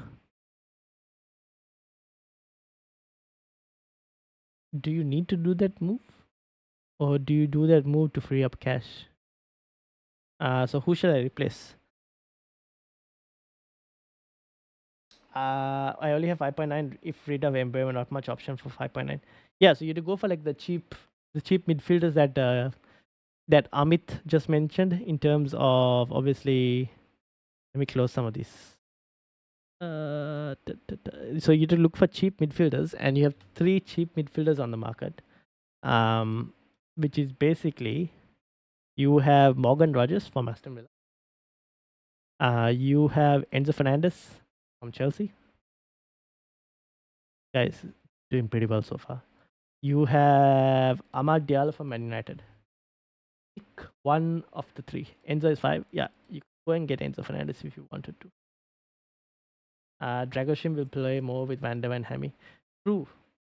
Do you need to do that move? Or do you do that move to free up cash? So who shall I replace? I only have 5.9. If rid of Embuemo, not much option for 5.9. Yeah, so you have to go for like the cheap midfielders that Amit just mentioned in terms of obviously. Let me close some of these. So you have to look for cheap midfielders, and you have 3 cheap midfielders on the market, which is basically you have Morgan Rogers from Aston Villa. You have Enzo Fernandez from Chelsea. Guys, doing pretty well so far. You have Amad Diallo from Man United. Pick one of the 3. Enzo is 5. Yeah, you go and get Enzo Fernandez if you wanted to. Dragoshim will play more with Van der Ven and Hammy. True.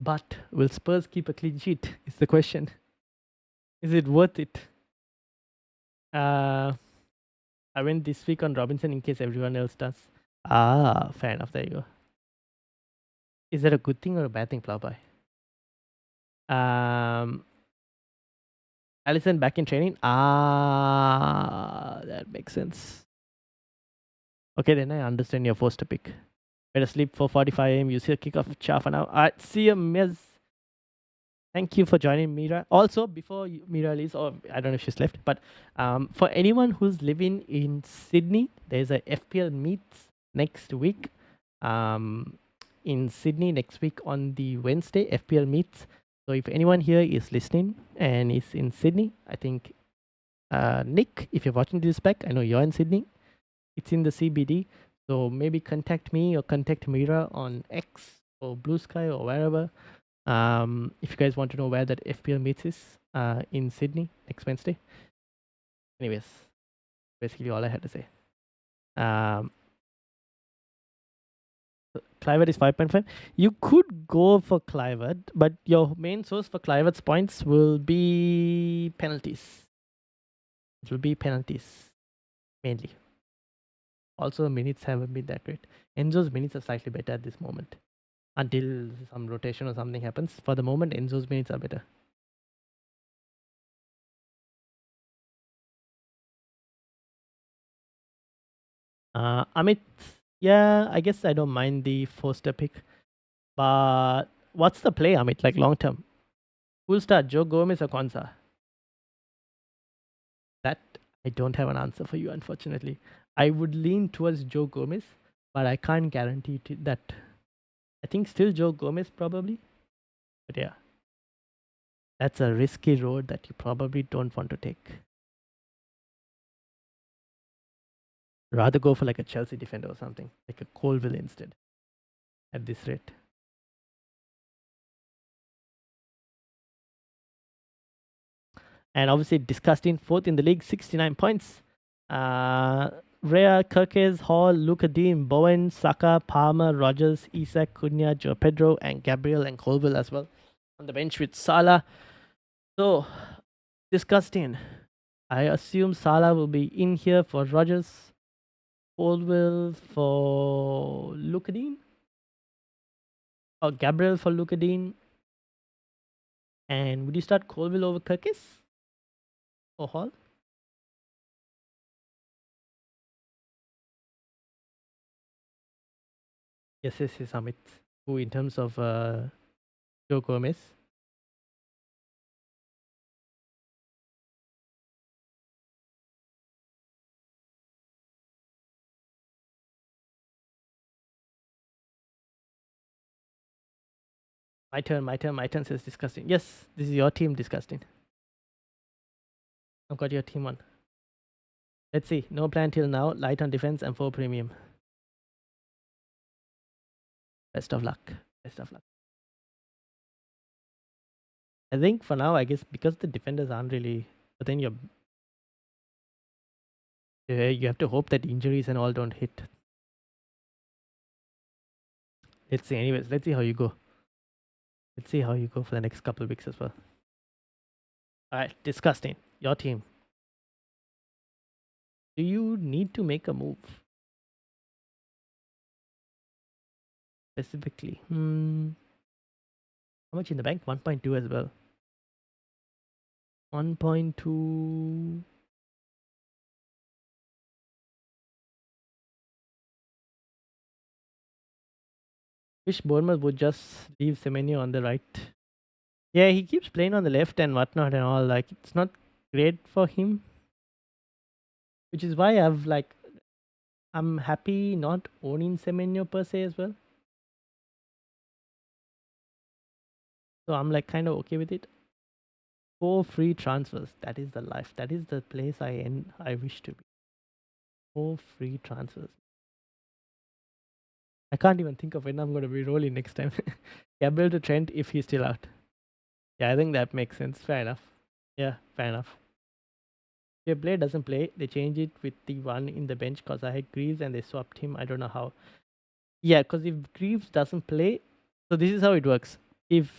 But will Spurs keep a clean sheet? Is the question. Is it worth it? I went this week on Robinson in case everyone else does. Fair enough. There you go. Is that a good thing or a bad thing, Plowboy? Allison back in training. That makes sense. Okay, then I understand you're forced to pick. Better sleep for 45 AM. You see a kickoff half an hour. Alright, see you, Miz. Thank you for joining Mira. Also, before Mira leaves, or I don't know if she's left, but for anyone who's living in Sydney, there's a FPL Meets next week. In Sydney next week on the Wednesday, FPL Meets. So if anyone here is listening and is in Sydney, I think Nick, if you're watching this back, I know you're in Sydney. It's in the CBD. So maybe contact me or contact Mira on X or Blue Sky or wherever. If you guys want to know where that FPL Meets is in Sydney next Wednesday. Anyways, basically all I had to say. Clivert is 5.5. You could go for Clivert, but your main source for Clivert's points will be penalties. It will be penalties mainly. Also, minutes haven't been that great. Enzo's minutes are slightly better at this moment until some rotation or something happens. For the moment, Enzo's minutes are better. Amit, yeah, I guess I don't mind the Foster pick. But what's the play, Amit, like long term? Who'll start, Joe Gomez or Kwanzaa? That I don't have an answer for you, unfortunately. I would lean towards Joe Gomez, but I can't guarantee that. I think still Joe Gomez probably. But yeah, that's a risky road that you probably don't want to take. Rather go for like a Chelsea defender or something, like a Colville instead at this rate. And obviously, disgusting fourth in the league, 69 points. Rea, Kirkes, Hall, Luka Dean, Bowen, Saka, Palmer, Rogers, Isak, Cunha, Joe Pedro, and Gabriel and Colville as well on the bench with Salah. So, disgusting. I assume Salah will be in here for Rogers, Colville for Luka Dean, or Gabriel for Luka Dean. And would you start Colville over Kirkes or Hall? Yes, Amit. Who, in terms of Joe Gomez? My turn says disgusting. Yes, this is your team, disgusting. I've got your team on. Let's see. No plan till now. Light on defense and 4 premium. Best of luck. Best of luck. I think for now, I guess because the defenders aren't really. But then you have to hope that injuries and all don't hit. Let's see. Anyways, let's see how you go. Let's see how you go for the next couple of weeks as well. All right, disgusting. Your team. Do you need to make a move? Specifically. How much in the bank? 1.2 as well. 1.2. Wish Bournemouth would just leave Semenyo on the right. Yeah, he keeps playing on the left and whatnot and all. Like, it's not great for him. Which is why I'm happy not owning Semenyo per se as well. So I'm like kind of okay with it. 4 free transfers. That is the life. That is the place I wish to be. 4 free transfers. I can't even think of when I'm going to be rolling next time. Gabriel to Trent if he's still out. Yeah, I think that makes sense. Fair enough. Yeah, fair enough. If Blade doesn't play, they change it with the one in the bench because I had Greaves and they swapped him. I don't know how. Yeah, because if Greaves doesn't play, so this is how it works. If,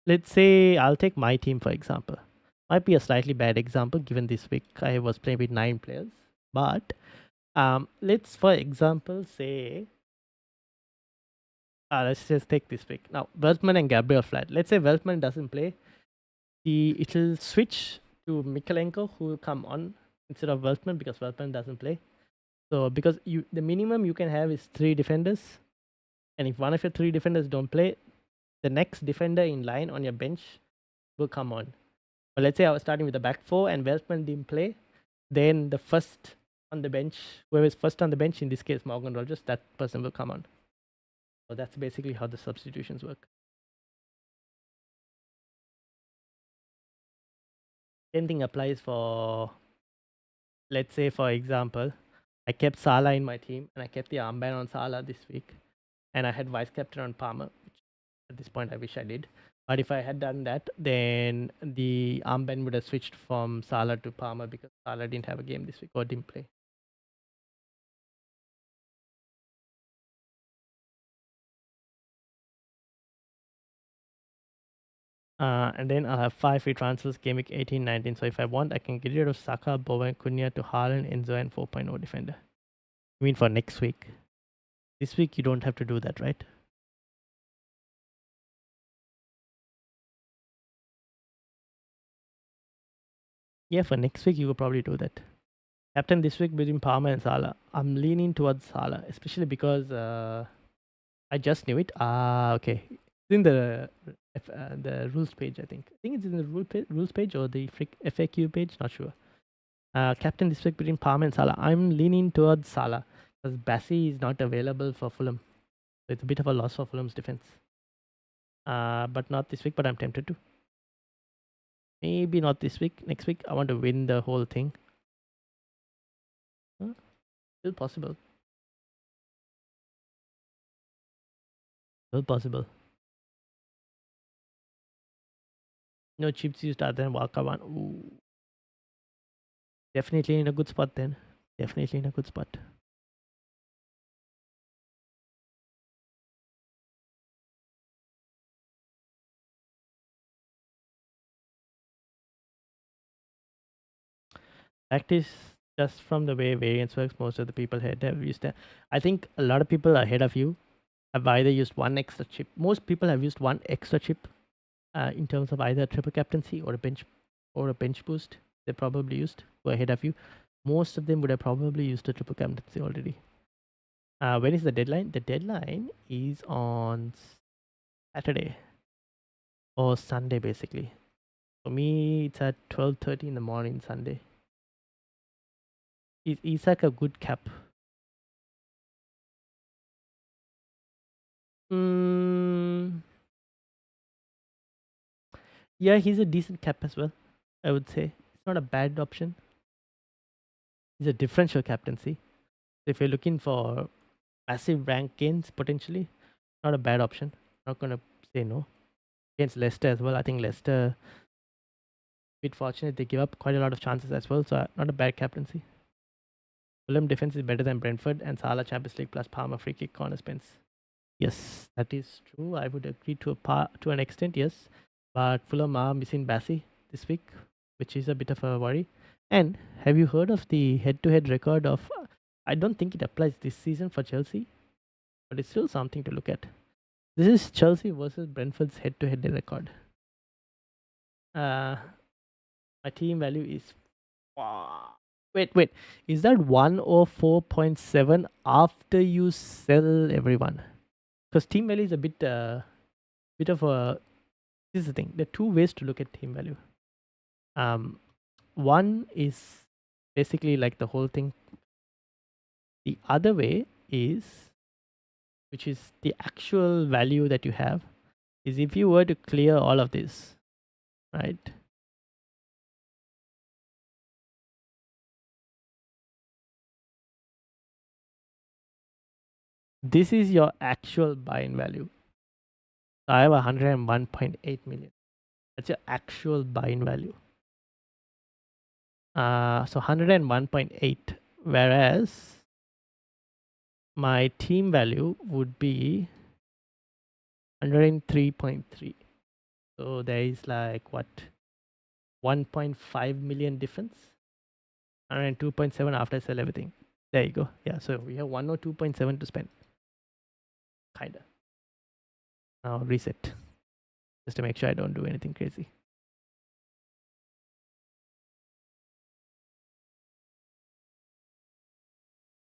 let's say, I'll take my team for example. Might be a slightly bad example given this week I was playing with 9 players. But let's, for example, say, let's just take this week. Now, Veltman and Gabriel flat. Let's say Veltman doesn't play. It'll switch to Mikalenko who will come on instead of Veltman because Veltman doesn't play. So because the minimum you can have is 3 defenders, and if one of your 3 defenders don't play, the next defender in line on your bench will come on. But let's say I was starting with the back 4 and Veltman didn't play, then the first on the bench, whoever is first on the bench, in this case Morgan Rogers, that person will come on. So that's basically how the substitutions work. Same thing applies for, let's say for example, I kept Salah in my team and I kept the armband on Salah this week, and I had vice captain on Palmer, which at this point I wish I did. But if I had done that, then the armband would have switched from Salah to Palmer because Salah didn't have a game this week or didn't play. And then I'll have 5 free transfers, game week 18, 19. So if I want, I can get rid of Saka, Bowen, Cunha to Haaland, Enzo, and 4.0 defender. I mean for next week. This week you don't have to do that, right? Yeah, for next week you could probably do that. Captain this week between Palmer and Salah. I'm leaning towards Salah, especially because I just knew it. Okay. It's in the rules page, I think. I think it's in the rules page or the FAQ page, not sure. Captain this week between Palmer and Salah. I'm leaning towards Salah because Bassi is not available for Fulham. So it's a bit of a loss for Fulham's defense. But not this week, but I'm tempted to. Maybe not this week. Next week, I want to win the whole thing. Still possible. Still possible. No chips used other than Walker one. Ooh. Definitely in a good spot then. Definitely in a good spot. Practice just from the way variance works, most of the people have used that. I think a lot of people ahead of you have either used one extra chip. Most people have used one extra chip in terms of either a triple captaincy or a bench boost. They probably used who are ahead of you. Most of them would have probably used a triple captaincy already. When is the deadline? The deadline is on Saturday or Sunday, basically. For me, it's at 12:30 in the morning Sunday. Is Isak a good cap? Yeah, he's a decent cap as well. I would say it's not a bad option. He's a differential captaincy. So if you're looking for massive rank gains potentially, not a bad option. Not gonna say no. Against Leicester as well. I think Leicester bit fortunate, they give up quite a lot of chances as well. So not a bad captaincy. Fulham defense is better than Brentford and Salah Champions League plus Palmer free kick corner spins. Yes, that is true. I would agree to an extent, yes. But Fulham are missing Bassi this week, which is a bit of a worry. And have you heard of the head-to-head record of? I don't think it applies this season for Chelsea, but it's still something to look at. This is Chelsea versus Brentford's head-to-head record. My team value is. Wait. Is that 104.7 after you sell everyone? Because team value is a bit of a. This is the thing. There are two ways to look at team value. One is basically like the whole thing. The other way is, which is the actual value that you have, is if you were to clear all of this, right? This is your actual buy-in value. So I have 101.8 million. That's your actual buy-in value. So 101.8, whereas my team value would be 103.3. So there is like what, 1.5 million difference. 102.7 after I sell everything. There you go. Yeah, so we have 102.7 to spend. Kinda. Now reset. Just to make sure I don't do anything crazy.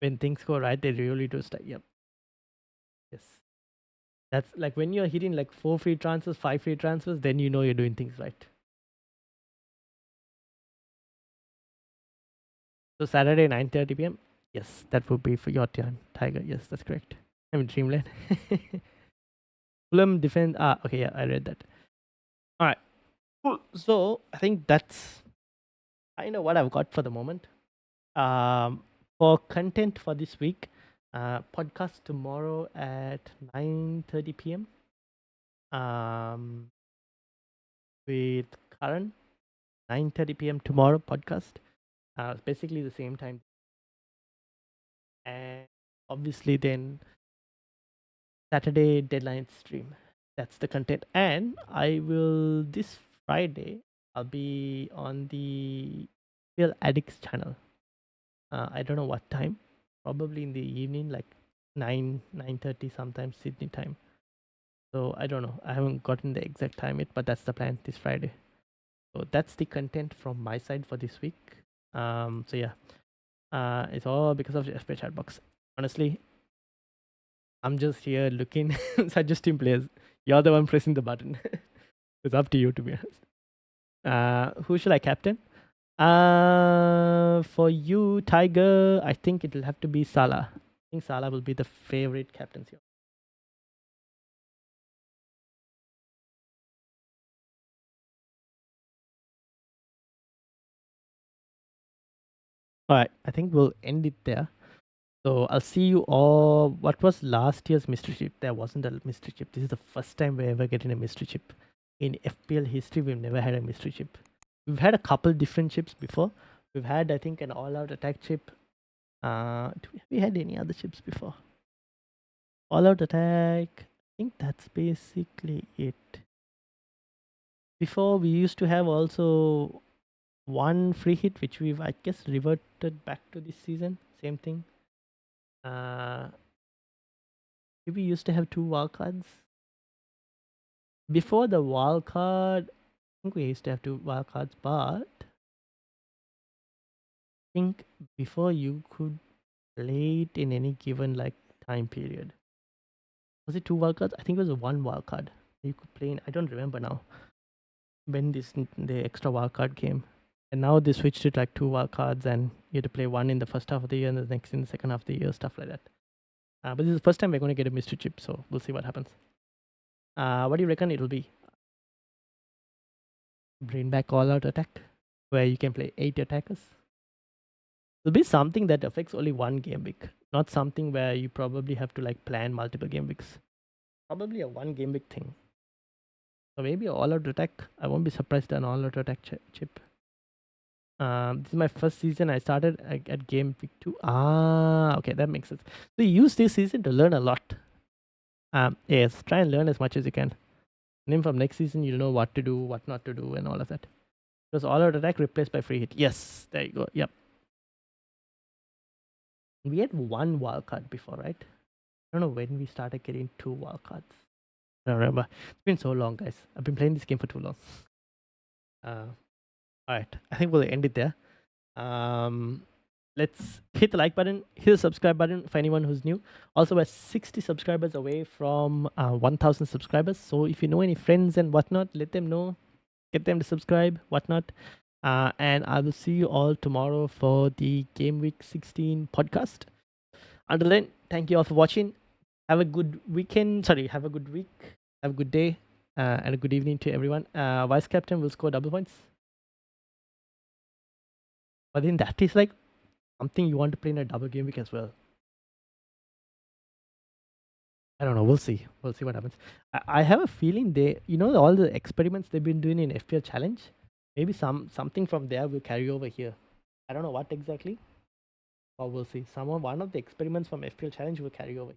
When things go right, they really do start. Yep. Yes. That's like when you're hitting like 4 free transfers, 5 free transfers, then you know you're doing things right. So Saturday 9:30 p.m. Yes, that would be for your turn, Tiger. Yes, that's correct. I'm in Dreamland. Fulham defense. Okay, yeah, I read that. All right, cool. So I think that's kind of what I've got for the moment. For content for this week, podcast tomorrow at 9:30 p.m. With Karan, 9:30 p.m. tomorrow podcast. Basically the same time, and obviously then Saturday deadline stream. That's the content. And I will this Friday. I'll be on the FPL Addicts channel. I don't know what time. Probably in the evening, like 9:30, sometimes Sydney time. So I don't know. I haven't gotten the exact time yet, but that's the plan this Friday. So that's the content from my side for this week. So yeah, it's all because of the FPL Chatbox. Honestly, I'm just here looking suggesting players. You're the one pressing the button. It's up to you, to be honest. Who should I captain? For you, Tiger, I think it'll have to be Salah. I think Salah will be the favorite captaincy. All right, I think we'll end it there. So I'll see you all. What was last year's mystery chip? There wasn't a mystery chip. This is the first time we're ever getting a mystery chip. In FPL history, we've never had a mystery chip. We've had a couple different chips before. We've had, I think, an all-out attack chip. Have we had any other chips before? All-out attack. I think that's basically it. Before we used to have also one free hit, which we've, I guess, reverted back to this season. Same thing. We used to have two wild cards. Before the wild card, I think we used to have two wild cards, but I think before you could play it in any given like time period. Was it two wild cards? I think it was a one wild card you could play in. I don't remember now when the extra wild card came. And now they switched it like two wild cards, and you had to play one in the first half of the year and the next in the second half of the year, stuff like that. But this is the first time we're going to get a mystery chip, so we'll see what happens. What do you reckon it'll be? Bring back all out attack, where you can play 8 attackers. It'll be something that affects only one game week, not something where you probably have to like plan multiple game weeks. Probably a one game week thing. So maybe all out attack. I won't be surprised an all out attack chip. This is my first season. I started at game week 2. Okay, that makes sense. So you use this season to learn a lot. Yes, try and learn as much as you can. And then from next season, you'll know what to do, what not to do, and all of that. Because all out attack replaced by free hit. Yes, there you go. Yep. We had one wild card before, right? I don't know when we started getting two wild cards. I don't remember. It's been so long, guys. I've been playing this game for too long. Alright, I think we'll end it there. Let's hit the like button, hit the subscribe button for anyone who's new. Also, we're 60 subscribers away from 1,000 subscribers. So if you know any friends and whatnot, let them know. Get them to subscribe, whatnot. And I will see you all tomorrow for the Game Week 16 podcast. Until then, thank you all for watching. Have a good weekend. Sorry, have a good week. Have a good day. And a good evening to everyone. Vice Captain will score double points. But then that is like something you want to play in a double game week as well. I don't know. We'll see. We'll see what happens. I have a feeling they, all the experiments they've been doing in FPL Challenge, maybe something from there will carry over here. I don't know what exactly, but we'll see. One of the experiments from FPL Challenge will carry over.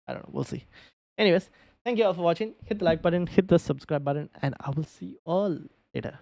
I don't know. We'll see. Anyways, thank you all for watching. Hit the like button, hit the subscribe button, and I will see you all later.